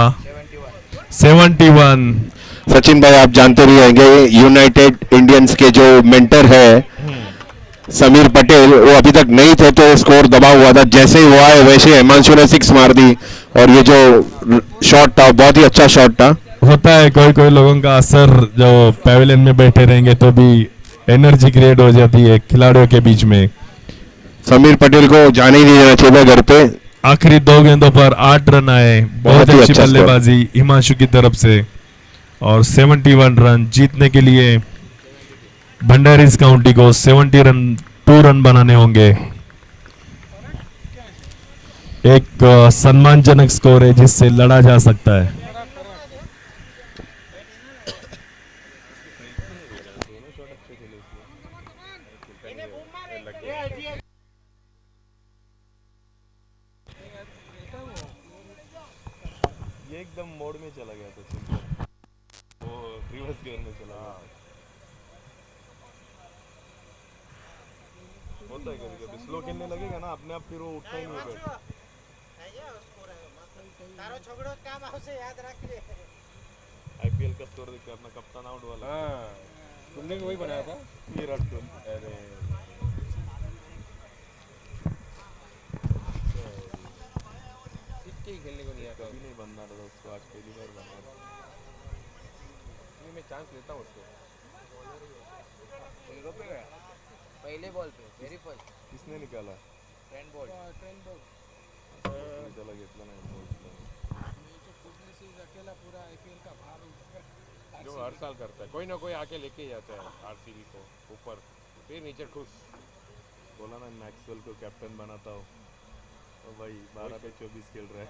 71। सचिन भाई आप जानते भी होंगे यूनाइटेड इंडियंस के जो मेंटर है समीर पटेल, वो अभी तक नहीं थे तो स्कोर दबा हुआ था, जैसे ही वो आए वैसे हिमांशु ने 6 मार दी और ये जो शॉट था बहुत ही अच्छा शॉट था। होता है कोई कोई लोगों का असर, जो पैवेलियन में बैठे रहेंगे तो भी एनर्जी क्रिएट हो जाती है खिलाड़ियों के बीच में। समीर पटेल को जाने ही नहीं देना चाहिए घर पे। आखिरी 2 गेंदों पर 8 रन आए, बहुत ही अच्छी अच्छा बल्लेबाजी हिमांशु की तरफ से, और 71 रन जीतने के लिए भंडारीज काउंटी को 2 रन बनाने होंगे। एक सम्मानजनक स्कोर है जिससे लड़ा जा सकता है। ये एकदम मोड में चला गया था सिंपल, वो रिवर्स गियर में चला गया। होता है कभी कभी, स्लो खेलने लगेगा ना अपने आप, फिर वो उठता ही नहीं है बैट। आईपीएल का स्कोर देख के अपना कप्तान आउट वाला, तुमने भी वही बनाया था। विराट कोहली। अरे खेलने को नहीं आता, कभी नहीं बनना था उसको, आज पहली बार बना था। मैं चांस लेता हूँ उसको। पहले बॉल पे वेरी फर्स्ट किसने निकाला? ट्रेंड बॉल त्याला घेतला नाही बॉल। जो हर साल करता है, कोई ना कोई आके लेके जाता है आरसीबी को ऊपर, फिर नीचे खुश। बोला ना मैक्सवेल को कैप्टन बनाता हो, तो भाई 12 पे 24 खेल रहा है।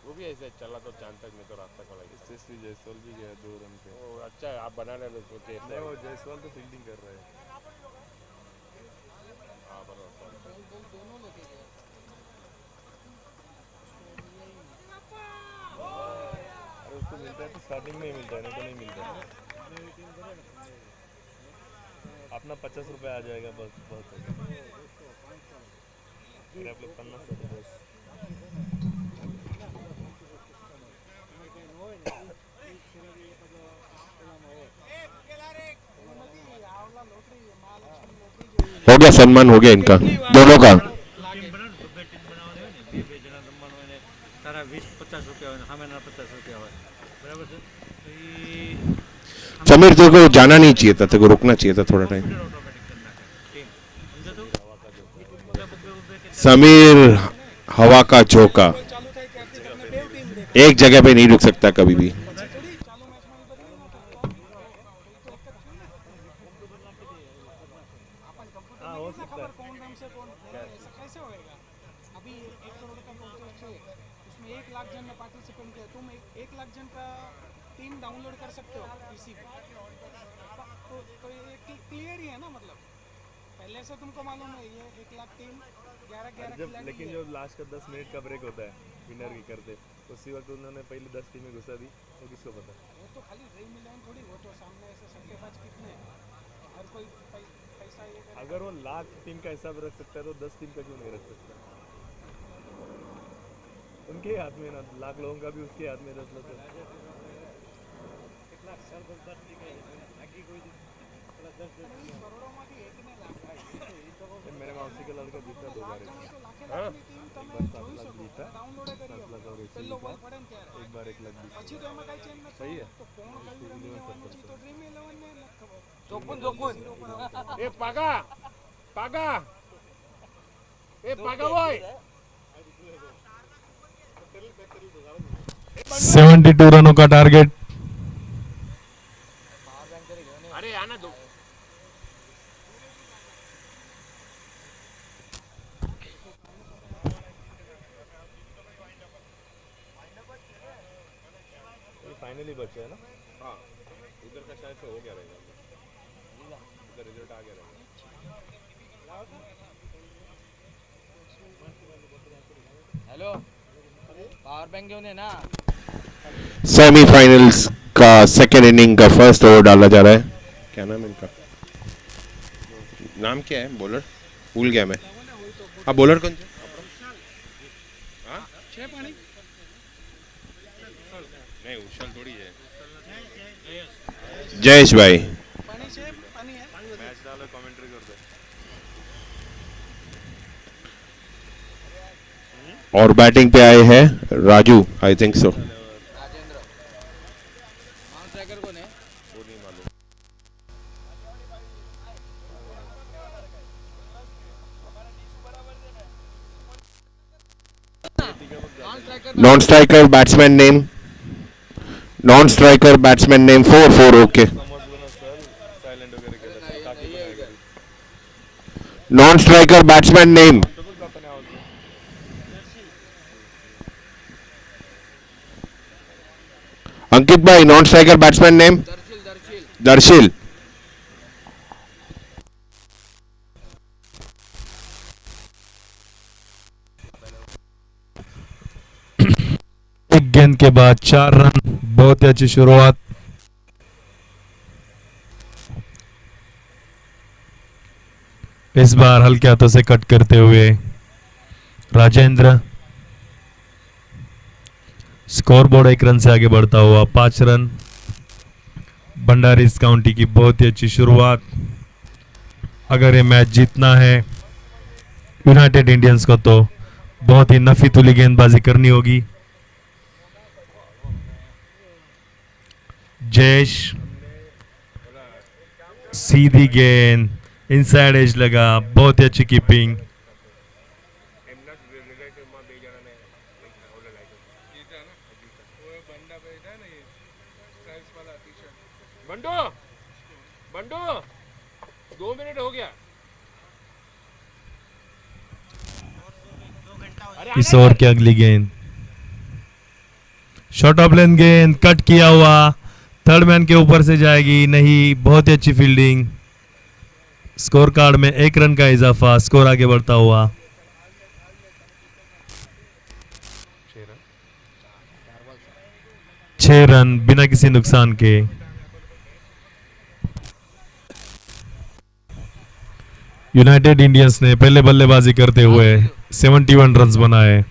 वो भी ऐसे चला तो चांद तक में तो रास्ता खड़ा है। यशस्वी जायसवाल भी गया 2 रन पे। वो अच्छा है, आप बनाने लो सोचे। नहीं वो जायसवाल तो फील्डिंग कर रहा है। हाँ बराबर। अरे उसको मिलता है तो स्टार्टिंग में ही मिलता है, नहीं तो नहीं मिलता है। अपना 50 रुपये आ जाएगा बस, बहुत है। फिर आप लोग 50 बस। हो गया, सम्मान हो गया इनका दोनों का। समीर तेरे को जाना नहीं चाहिए था, तेरे को रुकना चाहिए था थोड़ा टाइम। समीर हवा का झोंका, एक जगह पे नहीं रुक सकता कभी भी। लेकिन जो लास्ट का 10 मिनट का ब्रेक होता है विनर की करते, उसी वक्त उन्होंने पहले 10 टीमें घुसा दी, तो किसको पता। वो तो खाली ड्रीम 11 थोड़ी, वो तो सामने ऐसे सट्टेबाज कितने हर कोई पैसा ये अगर वो लाख टीम का हिसाब रख सकता है तो 10 टीम का क्यों नहीं रख सकता? उनके हाथ में ना, लाख लोगों का भी उसके हाथ में 10 लाख मेरे मौसी का लड़का जीता 2 बार, एक बार 7 लाख जीता, 7 लाख और एक बार 1 लाख 20। सही है। ए पागा पागा, ए पागा बॉय, 72 रनों का टारगेट। अरे आना दो। फाइनल फाइनल ही बचा है ना। हाँ उधर का शायद से हो गया रहेगा, उधर रिजल्ट आ गया रहेगा। हेलो पावर बैंक क्यों नहीं ना। सेमीफाइनल्स का सेकेंड इनिंग का फर्स्ट ओवर डाला जा रहा है। क्या नाम है इनका, नाम क्या है बॉलर, भूल गया मैं। हाँ बॉलर कौन सा, नहीं उछल थोड़ी है, जयेश भाई। मैच डालो कमेंट्री कर दो। और बैटिंग पे आए हैं Raju, I think so. Rajendra कौन स्ट्राइकर कौन है। वो नहीं मालूम। Non striker batsman name, non striker batsman name 4 okay. समझ लो ना सर, साइलेंट वगैरह के लिए काफी बनाएगा। नॉन स्ट्राइकर बैट्समैन नेम, तो कुछ बात नहीं आवाज में। अंकित भाई non striker batsman name. Darsheel Darsheel Darsheel. एक गेंद के बाद 4 रन, बहुत ही अच्छी शुरुआत। इस बार हल्के हाथों से कट करते हुए राजेंद्र, स्कोरबोर्ड 1 रन से आगे बढ़ता हुआ 5 रन। भंडारीज काउंटी की बहुत ही अच्छी शुरुआत। अगर ये मैच जीतना है यूनाइटेड इंडियंस को तो बहुत ही नफी तुली गेंदबाजी करनी होगी। जयेश, सीधी गेंद, इनसाइड एज लगा, बहुत ही अच्छी कीपिंग। એમના રિલેટિવમાં બે જણાને ઓલા લાગ્યો જીતા ને, वो बंदा बैठा है ना ये स्ट्राइप्स वाला टी-शर्ट। बंडो बंडो 2 मिनट हो गया। इस ओवर की अगली गेंद शॉर्ट ऑफ लेन गेंद, कट किया हुआ, थर्ड मैन के ऊपर से जाएगी नहीं। बहुत ही अच्छी फील्डिंग। स्कोर कार्ड में 1 रन का इजाफा, स्कोर आगे बढ़ता हुआ 6 रन बिना किसी नुकसान के। यूनाइटेड इंडियंस ने पहले बल्लेबाजी करते हुए 71 रन्स बनाए।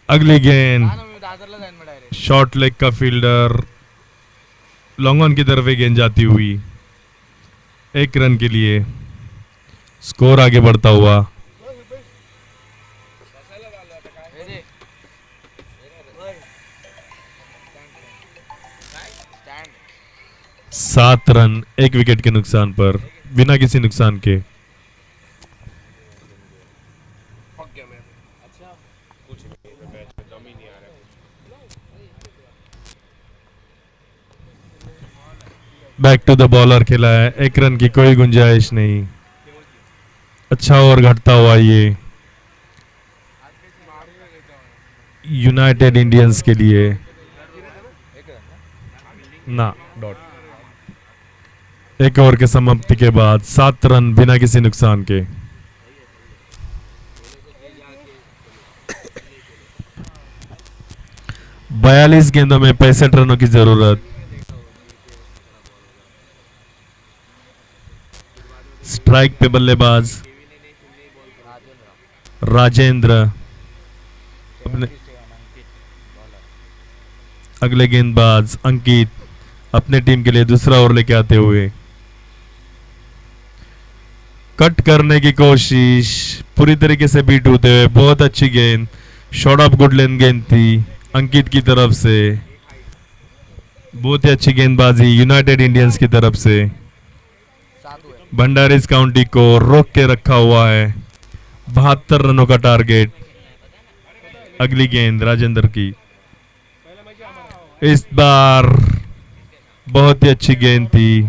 अगली गेंद दादरला जाईन मग डायरेक्ट। शॉर्ट लेग का फील्डर, लॉन्ग ऑन की तरफ ये गेंद जाती हुई 1 रन के लिए। स्कोर आगे बढ़ता हुआ स्टैंड 7 रन 1 विकेट के नुकसान पर, बिना किसी नुकसान के। बैक टू द बॉलर खेला है, 1 रन की कोई गुंजाइश नहीं। अच्छा ओवर घटता हुआ ये यूनाइटेड इंडियंस के लिए ना डॉट। 1 ओवर के समाप्ति के बाद 7 रन बिना किसी नुकसान के। बयालीस गेंदों में 65 रनों की जरूरत। स्ट्राइक पे बल्लेबाज राजेंद्र, अपने अगले गेंदबाज अंकित अपने टीम के लिए दूसरा ओवर लेके आते हुए कट करने की कोशिश, पूरी तरीके से बीट होते हुए। बहुत अच्छी गेंद, शॉर्ट ऑफ गुड लेन गेंद थी अंकित की तरफ से। बहुत ही अच्छी गेंदबाजी यूनाइटेड इंडियंस की तरफ से। भंडारीज काउंटी को रोक के रखा हुआ है। 72 रनों का टारगेट। अगली गेंद राजेंद्र की, इस बार बहुत ही अच्छी गेंद थी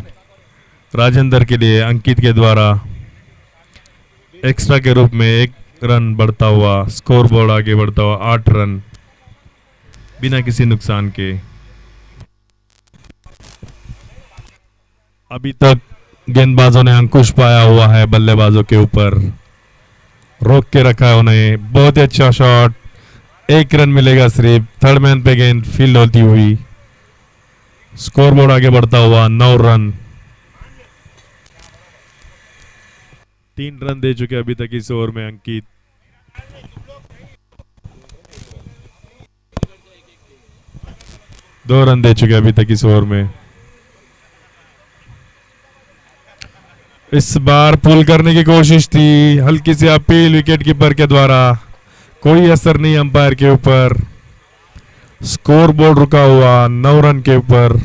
राजेंद्र के लिए। अंकित के द्वारा एक्स्ट्रा के रूप में 1 रन बढ़ता हुआ, स्कोर बोर्ड आगे बढ़ता हुआ 8 रन। बिना किसी नुकसान के। अभी तक गेंदबाजों ने अंकुश पाया हुआ है बल्लेबाजों के ऊपर, रोक के रखा है उन्हें। बहुत ही अच्छा शॉट, 1 रन मिलेगा सिर्फ। थर्ड मैन पे गेंद फील्ड होती हुई, स्कोरबोर्ड आगे बढ़ता हुआ 9 रन। 3 रन दे चुके अभी तक इस ओवर में अंकित। दो रन दे चुके अभी तक इस ओवर में। इस बार पुल करने की कोशिश थी, हल्की सी अपील विकेट कीपर के द्वारा, कोई असर नहीं अंपायर के ऊपर। स्कोर बोर्ड रुका हुआ 9 रन के ऊपर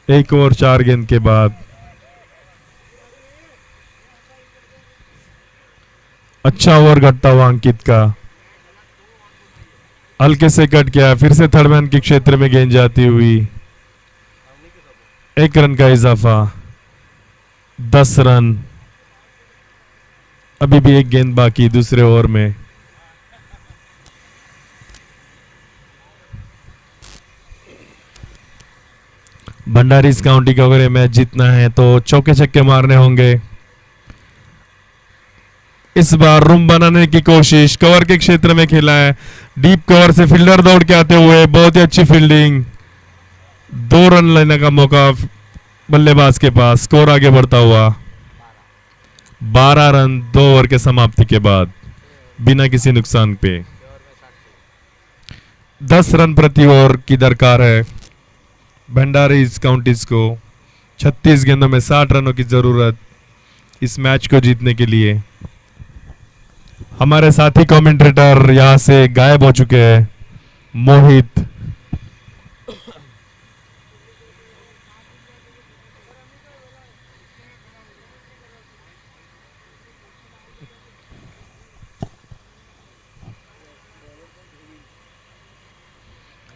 1 ओवर 4 गेंद के बाद। अच्छा ओवर घटता हुआ अंकित का, हल्के से कट गया, फिर से थर्ड मैन के क्षेत्र में गेंद जाती हुई। 1 रन का इजाफा, 10 रन। अभी भी 1 गेंद बाकी दूसरे ओवर में। भंडारीज काउंटी का अगर ये मैच जीतना है तो चौके छक्के मारने होंगे। इस बार रूम बनाने की कोशिश, कवर के क्षेत्र में खेला है, डीप कवर से फील्डर दौड़ के आते हुए, बहुत ही अच्छी फील्डिंग। 2 रन लेने का मौका बल्लेबाज के पास, स्कोर आगे बढ़ता हुआ 12 रन 2 ओवर के समाप्ति के बाद बिना किसी नुकसान पे। 10 रन प्रति ओवर की दरकार है भंडारीज काउंटीज को। 36 गेंदों में 60 रनों की जरूरत इस मैच को जीतने के लिए। हमारे साथी कमेंटेटर यहां से गायब हो चुके हैं, मोहित।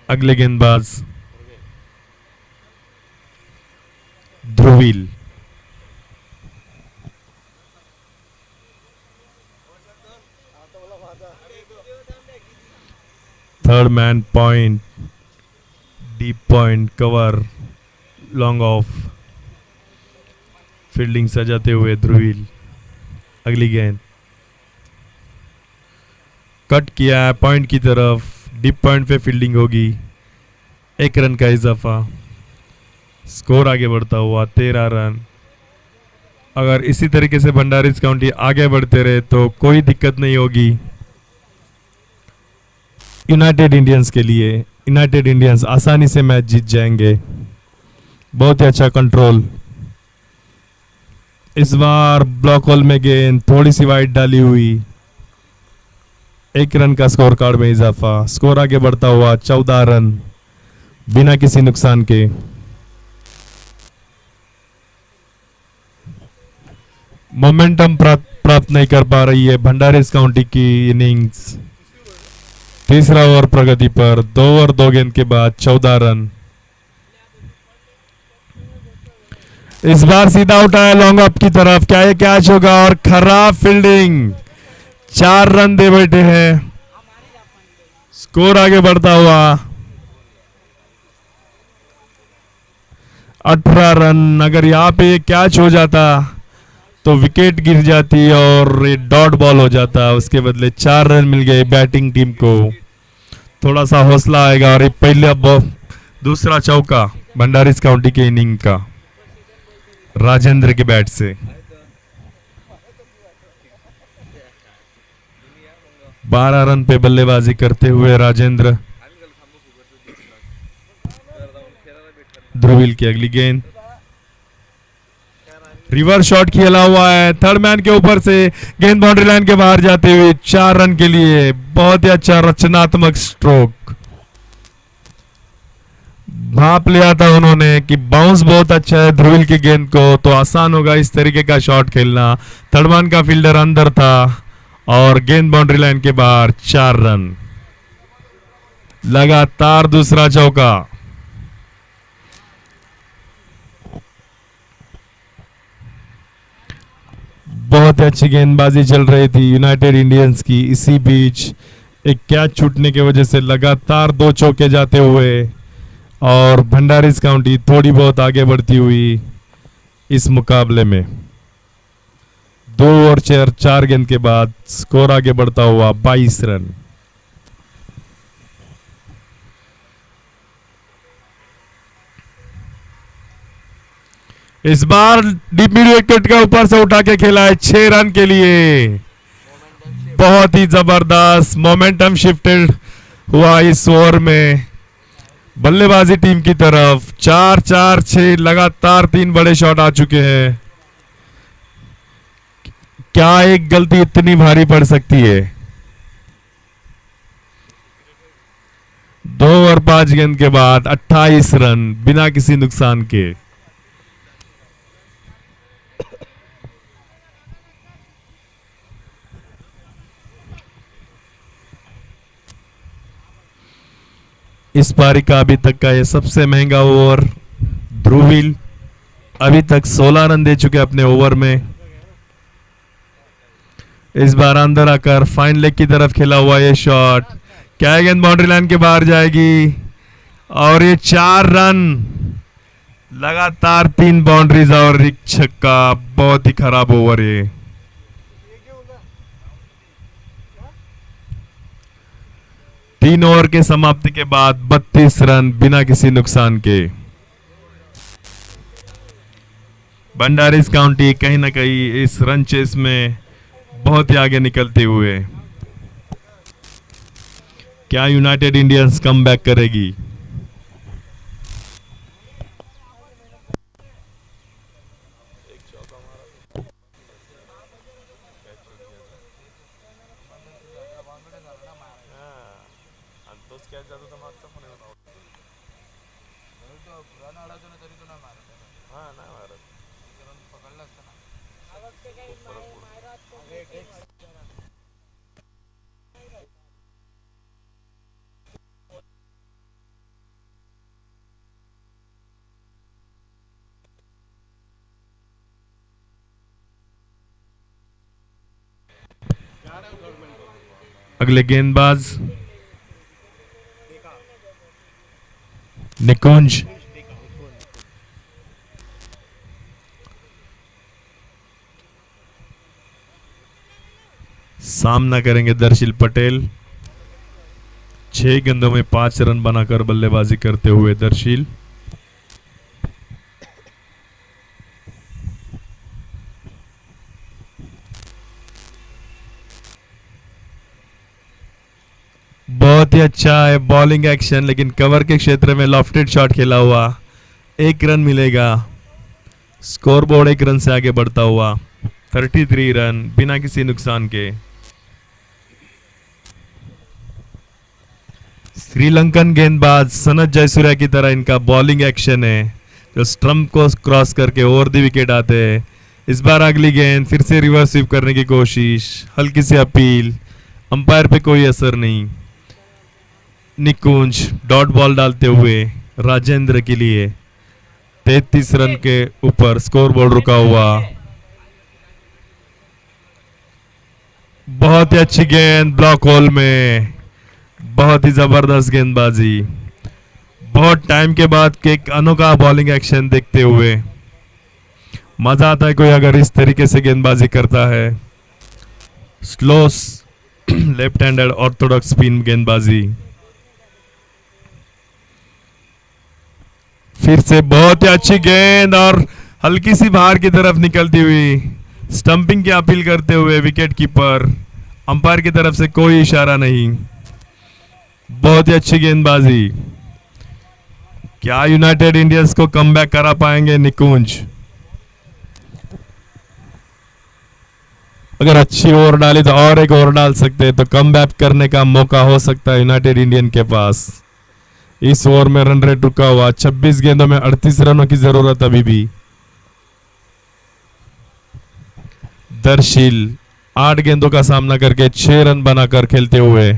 अगले गेंदबाज Dhruvil. Third man point, deep point, cover, long off, fielding सजाते हुए ध्रुवील। अगली गेंद कट किया है पॉइंट की तरफ, डीप पॉइंट पे फील्डिंग होगी। 1 रन का इजाफा, स्कोर आगे बढ़ता हुआ 13 रन। अगर इसी तरीके से भंडारीज काउंटी आगे बढ़ते रहे तो कोई दिक्कत नहीं होगी यूनाइटेड इंडियंस के लिए। यूनाइटेड इंडियंस आसानी से मैच जीत जाएंगे। बहुत ही अच्छा कंट्रोल। इस बार ब्लॉक होल में गेंद थोड़ी सी वाइड डाली हुई, 1 रन का स्कोर कार्ड में इजाफा, स्कोर आगे बढ़ता हुआ 14 रन बिना किसी नुकसान के। मोमेंटम प्राप्त नहीं कर पा रही है भंडारीज काउंटी की इनिंग्स। तीसरा ओवर प्रगति पर, 2 ओवर 2 गेंद के बाद 14 रन। इस बार सीधा उठाया लॉन्ग अप की तरफ, क्या ये कैच होगा? और खराब फील्डिंग, 4 रन दे बैठे हैं। स्कोर आगे बढ़ता हुआ 18 रन। अगर यहाँ पे ये कैच हो जाता तो विकेट गिर जाती और ये डॉट बॉल हो जाता। उसके बदले 4 रन मिल गए बैटिंग टीम को। थोड़ा सा हौसला आएगा। और ये पहले दूसरा चौका भंडारीज काउंटी के इनिंग का राजेंद्र के बैट से। 12 रन पे बल्लेबाजी करते हुए राजेंद्र। ध्रुवील की अगली गेंद, रिवर्स शॉट खेला हुआ है, थर्ड मैन के ऊपर से गेंद बाउंड्री लाइन के बाहर जाते हुए 4 रन के लिए। बहुत ही अच्छा रचनात्मक स्ट्रोक। भाप लिया था उन्होंने कि बाउंस बहुत अच्छा है ध्रुवील की गेंद को, तो आसान होगा इस तरीके का शॉट खेलना। थर्ड मैन का फील्डर अंदर था और गेंद बाउंड्री लाइन के बाहर, 4 रन। लगातार दूसरा चौका। बहुत अच्छी गेंदबाजी चल रही थी यूनाइटेड इंडियंस की। इसी बीच एक कैच छूटने की वजह से लगातार 2 चौके जाते हुए और भंडारीज काउंटी थोड़ी बहुत आगे बढ़ती हुई इस मुकाबले में। 2 ओवर 4 गेंद के बाद स्कोर आगे बढ़ता हुआ 22 रन। इस बार डीप मिड विकेट का ऊपर से उठा के खेला है 6 रन के लिए। बहुत ही जबरदस्त मोमेंटम शिफ्टेड हुआ इस ओवर में बल्लेबाजी टीम की तरफ। 4-4-6 लगातार 3 बड़े शॉट आ चुके हैं। क्या एक गलती इतनी भारी पड़ सकती है? 2 ओवर 5 गेंद के बाद 28 रन बिना किसी नुकसान के। इस पारी का अभी तक का ये सबसे महंगा ओवर। ध्रुवील अभी तक 16 रन दे चुके अपने ओवर में। इस बार अंदर आकर फाइन लेग की तरफ खेला हुआ ये शॉट, क्या गेंद बाउंड्री लाइन के बाहर जाएगी और ये 4 रन। लगातार 3 बाउंड्रीज और एक छक्का। बहुत ही खराब ओवर ये। तीन ओवर के समाप्ति के बाद 32 रन बिना किसी नुकसान के। भंडारीज काउंटी कहीं ना कहीं इस रन चेस में बहुत ही आगे निकलते हुए। क्या यूनाइटेड इंडियंस कम बैक करेगी? अगले गेंदबाज निकुंज। सामना करेंगे दर्शिल पटेल। 6 गेंदों में 5 रन बनाकर बल्लेबाजी करते हुए दर्शिल। बहुत ही अच्छा है बॉलिंग एक्शन, लेकिन कवर के क्षेत्र में लॉफ्टेड शॉट खेला हुआ। 1 रन मिलेगा। स्कोर बोर्ड 1 रन से आगे बढ़ता हुआ 33 रन बिना किसी नुकसान के। श्रीलंकन गेंदबाज सनत जयसूर्या की तरह इनका बॉलिंग एक्शन है, जो स्टंप को क्रॉस करके ओवर द विकेट आते हैं। इस बार अगली गेंद फिर से रिवर्स स्वीप करने की कोशिश, हल्की सी अपील, अंपायर पे कोई असर नहीं। निकुंज डॉट बॉल डालते हुए राजेंद्र के लिए 33 रन के ऊपर स्कोर बोर्ड रुका हुआ। बहुत ही अच्छी गेंद ब्लॉक होल में, बहुत ही जबरदस्त गेंदबाजी। बहुत टाइम के बाद एक अनोखा बॉलिंग एक्शन देखते हुए मजा आता है कोई अगर इस तरीके से गेंदबाजी करता है। Slow left handed Orthodox spin गेंदबाजी। फिर से बहुत ही अच्छी गेंद और हल्की सी बाहर की तरफ निकलती हुई, स्टंपिंग की अपील करते हुए विकेट कीपर। अंपायर की तरफ से कोई इशारा नहीं। बहुत ही अच्छी गेंदबाजी। क्या यूनाइटेड इंडियंस को कमबैक करा पाएंगे निकुंज? अगर अच्छी ओवर डाली तो और एक ओवर डाल सकते हैं, तो कमबैक करने का मौका हो सकता है यूनाइटेड इंडियन के पास। इस ओवर में रन रेट रुका हुआ 26 गेंदों में 38 रनों की जरूरत अभी भी। दर्शिल 8 गेंदों का सामना करके 6 रन बनाकर खेलते हुए।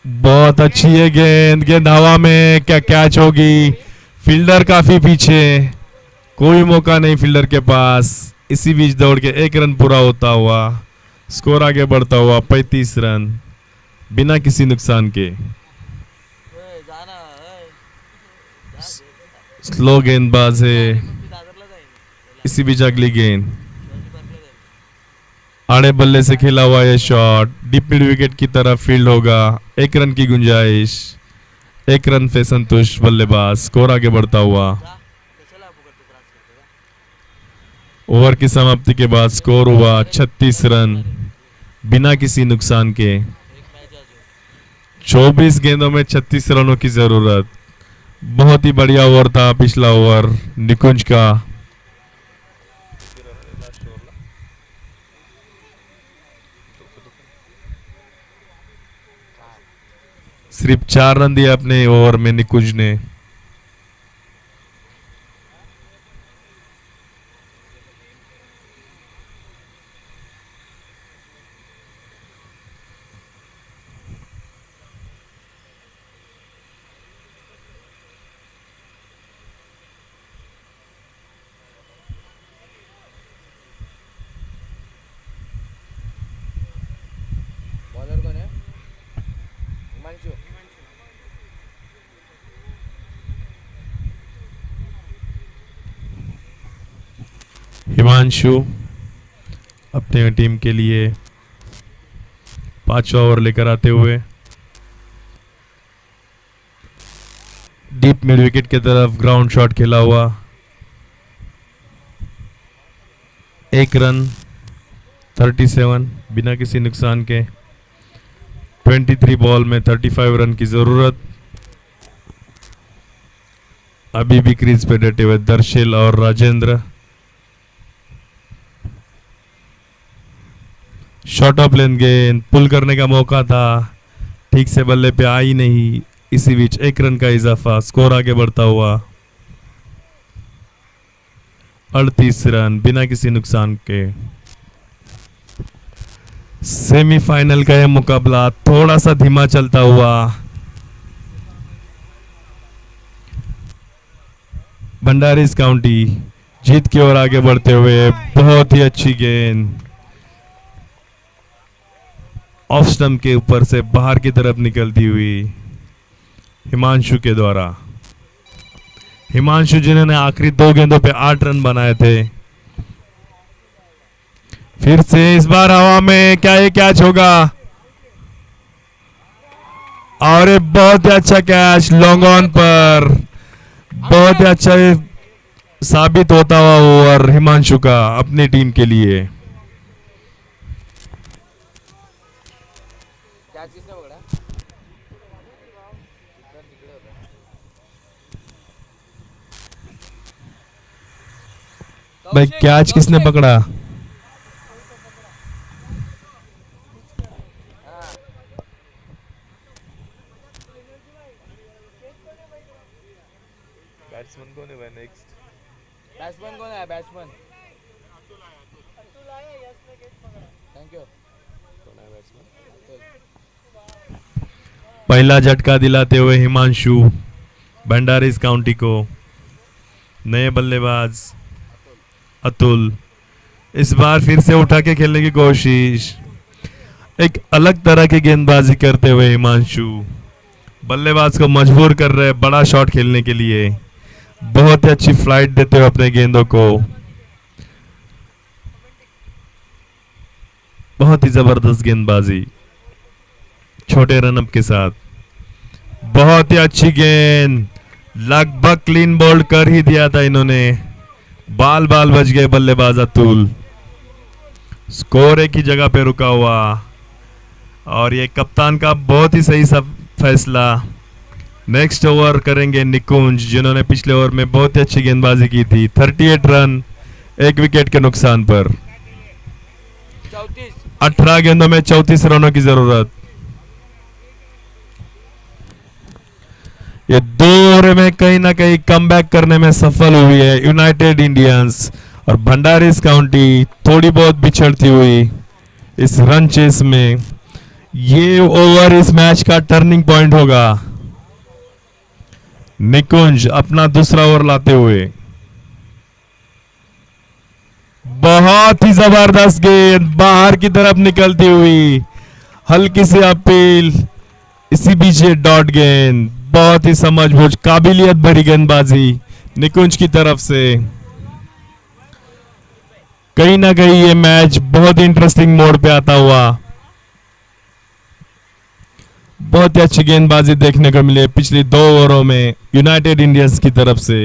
बहुत अच्छी है गेंद, गेंद हवा में, क्या कैच होगी? फील्डर काफी पीछे कोई मौका नहीं फील्डर के पास। इसी बीच दौड़ के 1 रन पूरा होता हुआ स्कोर आगे बढ़ता हुआ 35 रन बिना किसी नुकसान के। स्लो गेंदबाज है। इसी बीच अगली गेंद आड़े बल्ले से खेला हुआ यह शॉट डीप मिड विकेट की तरफ फील्ड होगा। 1 रन की गुंजाइश। 1 रन पे संतुष्ट बल्लेबाज। स्कोर आगे बढ़ता हुआ। ओवर की समाप्ति के बाद स्कोर हुआ 36 रन बिना किसी नुकसान के। 24 गेंदों में 36 रनों की जरूरत। बहुत ही बढ़िया ओवर था पिछला ओवर निकुंज का। सिर्फ 4 रन दिए अपने ओवर में निकुंज ने। बॉलर कौन है? हिमांशु। हिमांशु अपने टीम के लिए 5वां ओवर लेकर आते हुए डीप मिड विकेट की तरफ ग्राउंड शॉट खेला हुआ। 1 रन 37 बिना किसी नुकसान के। 23 बॉल में 35 रन की जरूरत। अभी भी क्रीज पे डटे हुए दर्शिल और राजेंद्र। शॉर्ट ऑफ लेन गेंद पुल करने का मौका था, ठीक से बल्ले पे आई नहीं। इसी बीच 1 रन का इजाफा। स्कोर आगे बढ़ता हुआ 38 रन बिना किसी नुकसान के। सेमीफाइनल का यह मुकाबला थोड़ा सा धीमा चलता हुआ भंडारीज काउंटी जीत की ओर आगे बढ़ते हुए। बहुत ही अच्छी गेंद ऑफ स्टंप के ऊपर से बाहर की तरफ निकलती हुई हिमांशु के द्वारा। हिमांशु जिन्होंने आखिरी 2 गेंदों पे 8 रन बनाए थे। फिर से इस बार हवा में क्या ये कैच होगा? और एक बहुत ही अच्छा कैच लॉन्ग ऑन पर। बहुत ही अच्छा साबित होता हुआ ओवर हिमांशु का अपनी टीम के लिए। कैच किसने पकड़ा? भाई कैच किसने पकड़ा? बैट्समैन कौन है भाई नेक्स्ट? बैट्समैन कौन है? Batsman thank you. कौन है बैट्समैन? पहला झटका दिलाते हुए हिमांशु भंडारीज काउंटी को। नए बल्लेबाज अतुल इस बार फिर से उठा के खेलने की कोशिश। एक अलग तरह की गेंदबाजी करते हुए हिमांशु बल्लेबाज को मजबूर कर रहे बड़ा शॉट खेलने के लिए। बहुत ही अच्छी फ्लाइट देते हुए अपने गेंदों को। बहुत ही जबरदस्त गेंदबाजी छोटे रनअप के साथ। बहुत ही अच्छी गेंद लगभग क्लीन बोल्ड कर ही दिया था इन्होंने। बाल बाल बच गए बल्लेबाज अतुल। स्कोर एक ही जगह पे रुका हुआ और ये कप्तान का बहुत ही सही फैसला। नेक्स्ट ओवर करेंगे निकुंज जिन्होंने पिछले ओवर में बहुत ही अच्छी गेंदबाजी की थी। 38 रन 1 विकेट के नुकसान पर। 18 गेंदों में 34 रनों की जरूरत। ये 2 ओवर में कहीं ना कहीं कमबैक करने में सफल हुई है यूनाइटेड इंडियंस। और भंडारीज काउंटी थोड़ी बहुत बिछड़ती हुई इस रन चेस में। ये ओवर इस मैच का टर्निंग पॉइंट होगा। निकुंज अपना दूसरा ओवर लाते हुए बहुत ही जबरदस्त गेंद बाहर की तरफ निकलती हुई, हल्की सी अपील, इसी पीछे डॉट गेंद। बहुत ही समझबूझ काबिलियत भरी गेंदबाजी निकुंज की तरफ से। कहीं ना कहीं ये मैच बहुत इंटरेस्टिंग मोड पे आता हुआ। बहुत ही अच्छी गेंदबाजी देखने को मिली पिछली 2 ओवरों में यूनाइटेड इंडियंस की तरफ से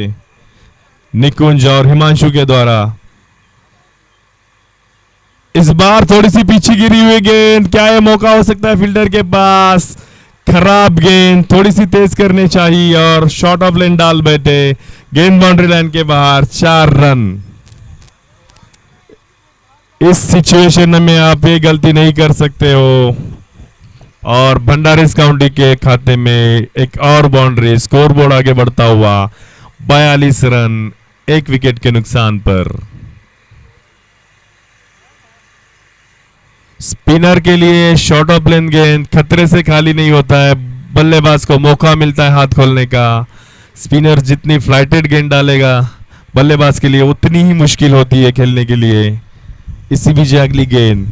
निकुंज और हिमांशु के द्वारा। इस बार थोड़ी सी पीछे गिरी हुई गेंद, क्या ये मौका हो सकता है फील्डर के पास? खराब गेंद, थोड़ी सी तेज करनी चाहिए और शॉर्ट ऑफ लाइन डाल बैठे। गेंद बाउंड्री लाइन के बाहर, 4 रन। इस सिचुएशन में आप ये गलती नहीं कर सकते हो और भंडारीज काउंटी के खाते में एक और बाउंड्री। स्कोरबोर्ड आगे बढ़ता हुआ 42 रन 1 विकेट के नुकसान पर। स्पिनर के लिए शॉर्ट ऑफ लेन गेंद खतरे से खाली नहीं होता है, बल्लेबाज को मौका मिलता है हाथ खोलने का। स्पिनर जितनी फ्लाइटेड गेंद डालेगा बल्लेबाज के लिए उतनी ही मुश्किल होती है खेलने के लिए। इसी बीच अगली गेंद,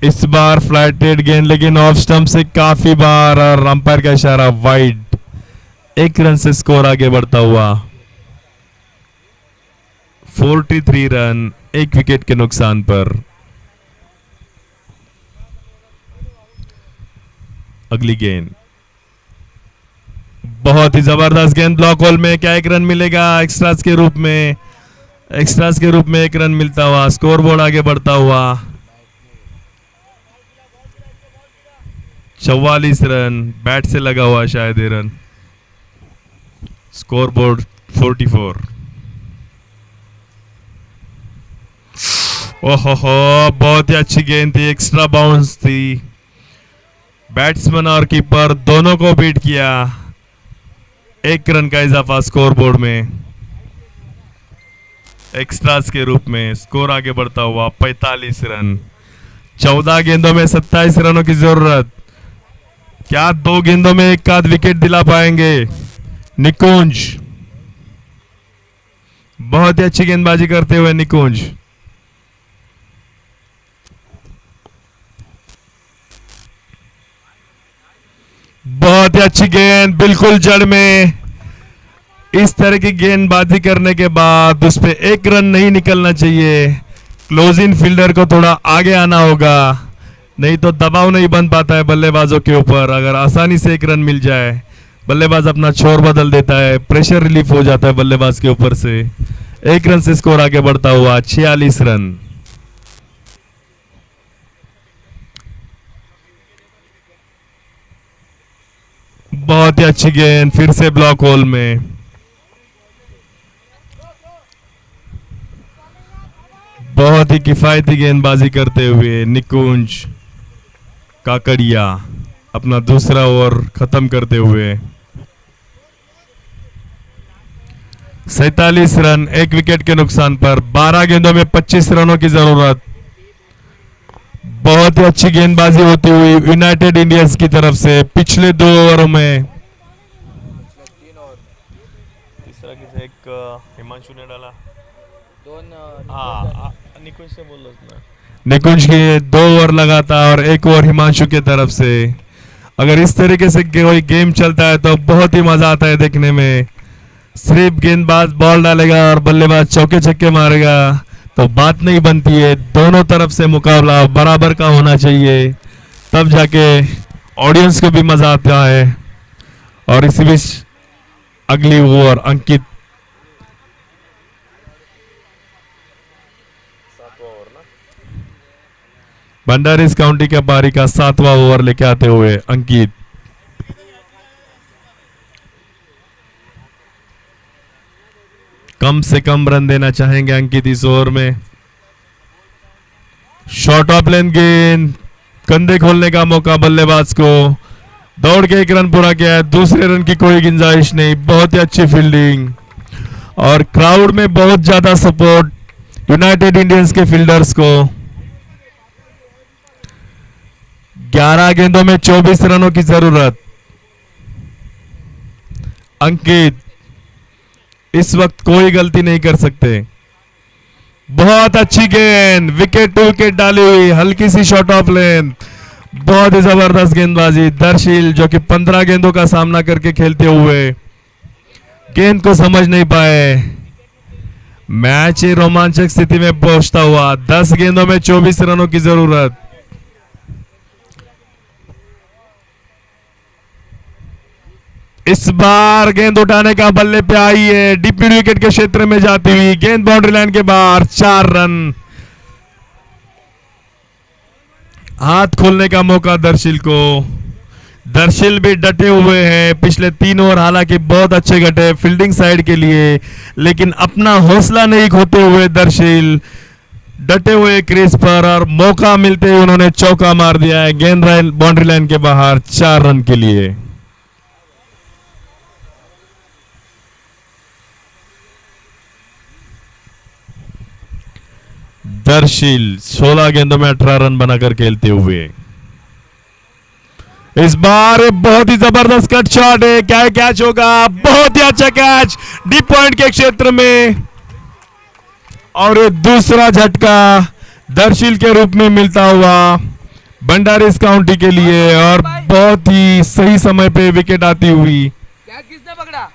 इस बार फ्लाइटेड गेंद लेकिन ऑफ स्टंप से काफी बार और अंपायर का इशारा वाइड। 1 रन से स्कोर आगे बढ़ता हुआ 43 रन 1 विकेट के नुकसान पर। अगली गेंद बहुत ही जबरदस्त गेंद, ब्लॉक होल में। क्या 1 रन मिलेगा एक्स्ट्रास के रूप में? एक्स्ट्रास के रूप में 1 रन मिलता हुआ स्कोरबोर्ड आगे बढ़ता हुआ 44 रन। बैट से लगा हुआ शायद ये रन। स्कोरबोर्ड 44। ओहो बहुत ही अच्छी गेंद थी, एक्स्ट्रा बाउंस थी। बैट्समैन और कीपर दोनों को बीट किया। 1 रन का इजाफा स्कोरबोर्ड में एक्स्ट्रास के रूप में। स्कोर आगे बढ़ता हुआ 45 रन। 14 गेंदों में 27 रनों की जरूरत। क्या 2 गेंदों में 1 आध विकेट दिला पाएंगे निकुंज? बहुत ही अच्छी गेंदबाजी करते हुए निकुंज। बहुत ही अच्छी गेंद, बिल्कुल जड़ में। इस तरह की गेंदबाजी करने के बाद उस पर 1 रन नहीं निकलना चाहिए। क्लोज इन फील्डर को थोड़ा आगे आना होगा, नहीं तो दबाव नहीं बन पाता है बल्लेबाजों के ऊपर। अगर आसानी से 1 रन मिल जाए बल्लेबाज अपना छोर बदल देता है, प्रेशर रिलीफ हो जाता है बल्लेबाज के ऊपर से। 1 रन से स्कोर आगे बढ़ता हुआ 46 रन। बहुत ही अच्छी गेंद, फिर से ब्लॉक होल में। बहुत ही किफायती गेंदबाजी करते हुए निकुंज काकड़िया अपना दूसरा ओवर खत्म करते हुए 47 रन 1 विकेट के नुकसान पर। 12 गेंदों में 25 रनों की जरूरत। बहुत ही अच्छी गेंदबाजी होती हुई यूनाइटेड इंडियंस की तरफ से पिछले 2 ओवरों में। तीसरा किसे एक हिमांशु ने डाला। हाँ निकुंज से बोल लो। निकुंज के 2 ओवर लगातार और 1 ओवर हिमांशु की तरफ से। अगर इस तरीके से कोई गेम चलता है तो बहुत ही मजा आता है देखने में। सिर्फ गेंदबाज बॉल डालेगा और बल्लेबाज चौके छक्के मारेगा तो बात नहीं बनती है। दोनों तरफ से मुकाबला बराबर का होना चाहिए, तब जाके ऑडियंस को भी मजा आता है। और इसी बीच अगली ओवर अंकित भंडारीज काउंटी के पारी का 7वां ओवर लेके आते हुए अंकित। कम से कम रन देना चाहेंगे अंकित इस ओवर में। शॉर्ट ऑफ लेन गेंद, कंधे खोलने का मौका बल्लेबाज को। दौड़ के 1 रन पूरा किया है, दूसरे रन की कोई गुंजाइश नहीं। बहुत ही अच्छी फील्डिंग और क्राउड में बहुत ज्यादा सपोर्ट यूनाइटेड इंडियंस के फील्डर्स को। 11 गेंदों में 24 रनों की जरूरत। अंकित इस वक्त कोई गलती नहीं कर सकते। बहुत अच्छी गेंद, विकेट टू विकेट डाली हुई, हल्की सी शॉट ऑफ लेंथ, बहुत ही जबरदस्त गेंदबाजी। दर्शील जो कि 15 गेंदों का सामना करके खेलते हुए गेंद को समझ नहीं पाए, मैच रोमांचक स्थिति में पहुंचता हुआ। 10 गेंदों में 24 रनों की जरूरत। इस बार गेंद उठाने का बल्ले पे आई है, डीप मिड विकेट के क्षेत्र में जाती हुई गेंद बाउंड्री लाइन के बाहर, 4 रन। हाथ खोलने का मौका दर्शील को। दर्शील भी डटे हुए हैं, पिछले 3 ओवर हालांकि बहुत अच्छे घटे फील्डिंग साइड के लिए, लेकिन अपना हौसला नहीं खोते हुए दर्शील डटे हुए क्रीज पर, और मौका मिलते ही उन्होंने चौका मार दिया है गेंद बाउंड्री लाइन के बाहर, 4 रन के लिए। दर्शील 16 गेंदों में 18 रन बनाकर खेलते हुए। इस बार बहुत ही जबरदस्त कट शॉट है, क्या कैच होगा, बहुत ही अच्छा कैच डीप पॉइंट के क्षेत्र में, और ये दूसरा झटका दर्शील के रूप में मिलता हुआ भंडारीज काउंटी के लिए, और बहुत ही सही समय पे विकेट आती हुई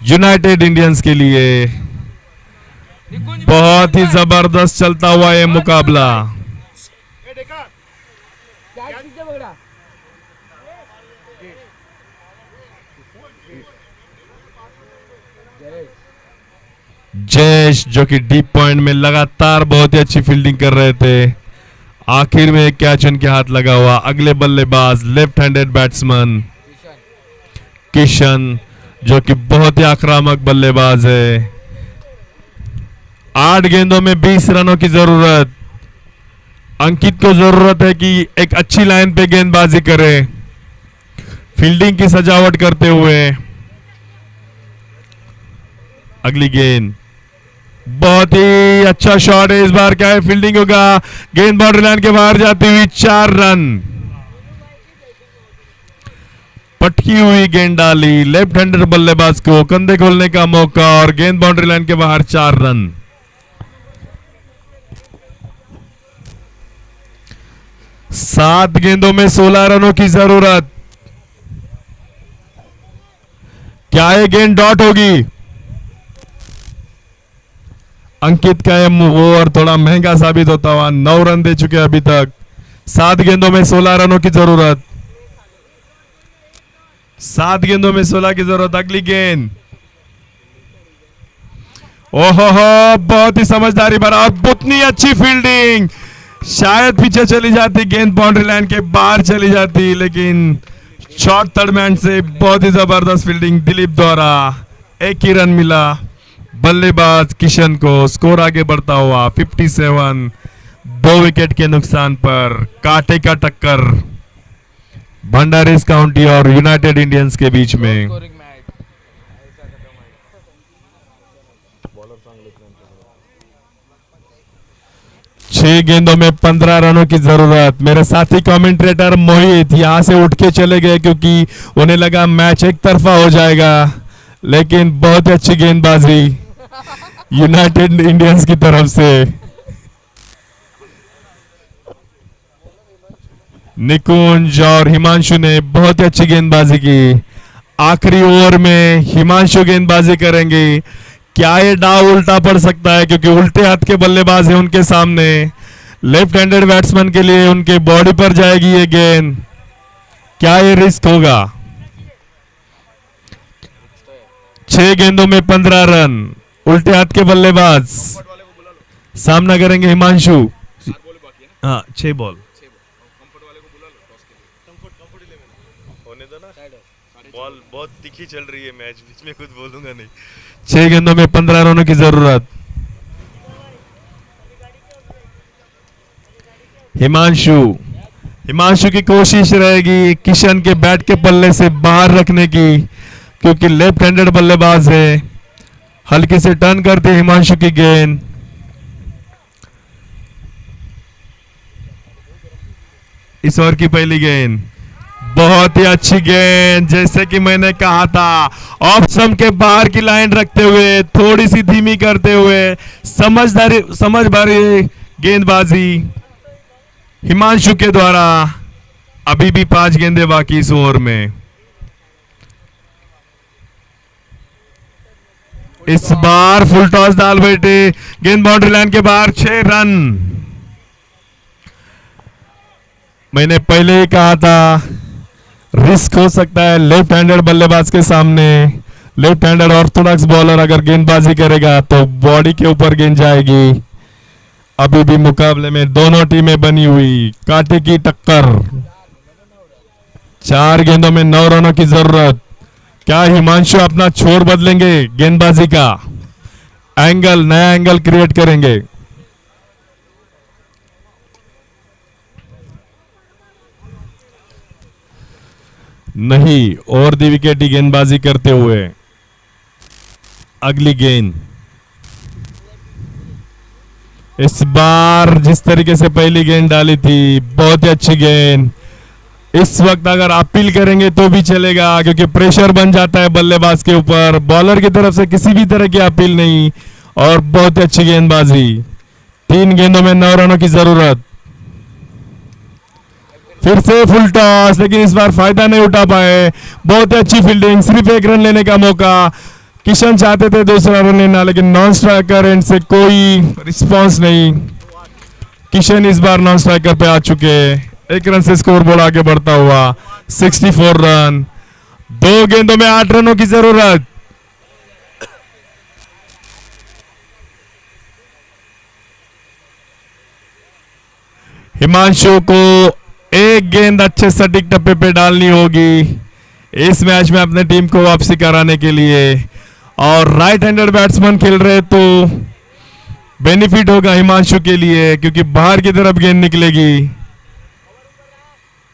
यूनाइटेड इंडियंस के लिए। बहुत ही जबरदस्त चलता हुआ ये मुकाबला। जयेश जो कि डीप पॉइंट में लगातार बहुत ही अच्छी फील्डिंग कर रहे थे, आखिर में कैच उनके हाथ लगा हुआ। अगले बल्लेबाज लेफ्ट हैंडेड बैट्समैन किशन जो कि बहुत ही आक्रामक बल्लेबाज है। 8 गेंदों में 20 रनों की जरूरत। अंकित को जरूरत है कि एक अच्छी लाइन पे गेंदबाजी करे, फील्डिंग की सजावट करते हुए। अगली गेंद, बहुत ही अच्छा शॉट है, इस बार क्या है फील्डिंग होगा, गेंद बाउंड्री लाइन के बाहर जाती हुई, 4 रन। पटकी हुई गेंद डाली, लेफ्ट हैंडर बल्लेबाज को कंधे खोलने का मौका, और गेंद बाउंड्री लाइन के बाहर, 4 रन। 7 गेंदों में 16 रनों की जरूरत। क्या ये गेंद डॉट होगी? अंकित का ये ओवर थोड़ा महंगा साबित होता हुआ, 9 रन दे चुके अभी तक। 7 गेंदों में 16 रनों की जरूरत। 7 गेंदों में 16 की जरूरत। अगली गेंद, ओहो हो, बहुत ही समझदारी भरा, उतनी अच्छी फील्डिंग, शायद पीछे चली जाती, गेंद बाउंड्री लाइन के बाहर चली जाती, लेकिन शॉर्ट थर्ड मैन से बहुत ही जबरदस्त फील्डिंग दिलीप द्वारा। 1 ही रन मिला बल्लेबाज किशन को। स्कोर आगे बढ़ता हुआ 57, 2 विकेट के नुकसान पर। कांटे का टक्कर भंडारीज काउंटी और यूनाइटेड इंडियंस के बीच में। 6 गेंदों में 15 रनों की जरूरत। मेरे साथी कमेंटेटर मोहित यहां से उठ के चले गए क्योंकि उन्हें लगा मैच एक तरफा हो जाएगा, लेकिन बहुत अच्छी गेंदबाजी यूनाइटेड इंडियंस की तरफ से। निकुंज और हिमांशु ने बहुत ही अच्छी गेंदबाजी की। आखिरी ओवर में हिमांशु गेंदबाजी करेंगे, क्या ये दाव उल्टा पड़ सकता है क्योंकि उल्टे हाथ के बल्लेबाज हैं उनके सामने। लेफ्ट हैंडेड बैट्समैन के लिए उनके बॉडी पर जाएगी ये गेंद, क्या ये रिस्क होगा? 6 गेंदों में 15 रन। उल्टे हाथ के बल्लेबाज सामना करेंगे हिमांशु। हाँ, 6 बॉल होने दो ना, बॉल बहुत तिखी चल रही है मैच, बीच में कुछ बोलूंगा नहीं। 6 गेंदों में 15 रनों की जरूरत। हिमांशु की कोशिश रहेगी किशन के बैट के पल्ले से बाहर रखने की, क्योंकि लेफ्ट हैंडेड बल्लेबाज है। हल्के से टर्न करते हिमांशु की गेंद, इस ओवर की पहली गेंद बहुत ही अच्छी गेंद, जैसे कि मैंने कहा था, ऑफ स्टंप के बाहर की लाइन रखते हुए, थोड़ी सी धीमी करते हुए, समझ भरी गेंदबाजी हिमांशु के द्वारा। अभी भी 5 गेंदें बाकी इस ओवर में। इस बार फुल टॉस डाल बैठे, गेंद बाउंड्री लाइन के बाहर, 6 रन। मैंने पहले ही कहा था रिस्क हो सकता है लेफ्ट हैंडेड बल्लेबाज के सामने। लेफ्ट हैंडेड ऑर्थोडॉक्स बॉलर अगर गेंदबाजी करेगा तो बॉडी के ऊपर गेंद जाएगी। अभी भी मुकाबले में दोनों टीमें बनी हुई, कांटे की टक्कर। 4 गेंदों में 9 रनों की जरूरत। क्या हिमांशु अपना छोर बदलेंगे गेंदबाजी का? एंगल, नया एंगल क्रिएट करेंगे? नहीं, और दी विकेट गेंदबाजी करते हुए। अगली गेंद, इस बार जिस तरीके से पहली गेंद डाली थी, बहुत ही अच्छी गेंद। इस वक्त अगर अपील करेंगे तो भी चलेगा, क्योंकि प्रेशर बन जाता है बल्लेबाज के ऊपर। बॉलर की तरफ से किसी भी तरह की अपील नहीं, और बहुत ही अच्छी गेंदबाजी। 3 गेंदों में 9 रनों की जरूरत। फिर से फुल टॉस, लेकिन इस बार फायदा नहीं उठा पाए। बहुत ही अच्छी फील्डिंग, सिर्फ 1 रन लेने का मौका। किशन चाहते थे दूसरा रन लेना, लेकिन नॉन स्ट्राइकर एंड से कोई रिस्पांस नहीं। किशन इस बार नॉन स्ट्राइकर पे आ चुके। 1 रन से स्कोर बोर्ड आगे बढ़ता हुआ 64 रन। 2 गेंदों में 8 रनों की जरूरत। हिमांशु को 1 गेंद अच्छे सटीक टप्पे पे डालनी होगी इस मैच में अपने टीम को वापसी कराने के लिए। और राइट हैंडेड बैट्समैन खेल रहे तो बेनिफिट होगा हिमांशु के लिए, क्योंकि बाहर की तरफ गेंद निकलेगी।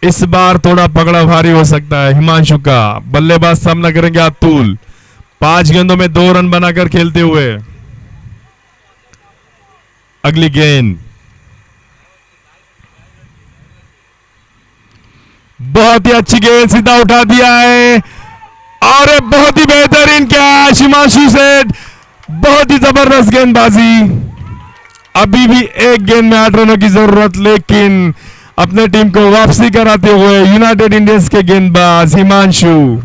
इस बार थोड़ा पकड़ा भारी हो सकता है हिमांशु का। बल्लेबाज सामना करेंगे अतुल। 5 गेंदों में 2 रन बनाकर खेलते हुए। अगली गेंद, बहुत ही अच्छी गेंद, सीधा उठा दिया है, और ये बहुत ही बेहतरीन कैच हिमांशु सेठ। बहुत ही जबरदस्त गेंदबाजी। अभी भी 1 गेंद में 8 रनों की जरूरत, लेकिन अपने टीम को वापसी कराते हुए यूनाइटेड इंडियंस के गेंदबाज हिमांशु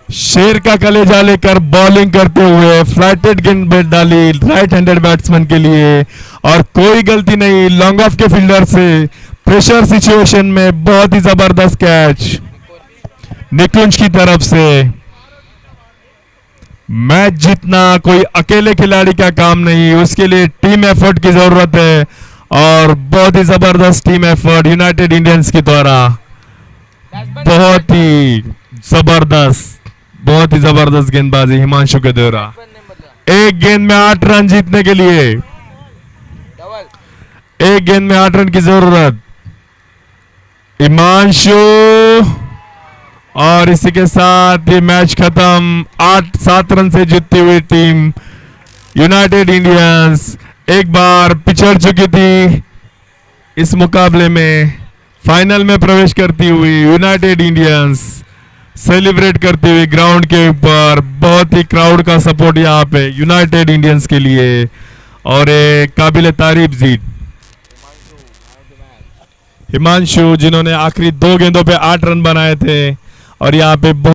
शेर का कलेजा लेकर बॉलिंग करते हुए फ्लाइटेड गेंद डाली राइट हैंडेड बैट्समैन के लिए, और कोई गलती नहीं लॉन्ग ऑफ के फील्डर से। प्रेशर सिचुएशन में बहुत ही जबरदस्त कैच निकुंज की तरफ से। मैच जीतना कोई अकेले खिलाड़ी का काम नहीं, उसके लिए टीम एफर्ट की जरूरत है, और बहुत ही जबरदस्त टीम एफर्ट यूनाइटेड इंडियंस के द्वारा। बहुत ही जबरदस्त गेंदबाजी हिमांशु के द्वारा। 1 गेंद में 8 रन जीतने के लिए, 1 गेंद में 8 रन की जरूरत हिमांशु, और इसी के साथ ये मैच खत्म। 7 रन से जीतती हुई टीम यूनाइटेड इंडियंस एक बार पिछड़ चुकी थी इस मुकाबले में, फाइनल में प्रवेश करती हुई यूनाइटेड इंडियंस सेलिब्रेट करती हुई ग्राउंड के ऊपर। बहुत ही क्राउड का सपोर्ट यहाँ पे यूनाइटेड इंडियंस के लिए, और एक काबिल तारीफ जीत। हिमांशु जिन्होंने आखिरी 2 गेंदों पे 8 रन बनाए थे, और यहाँ पे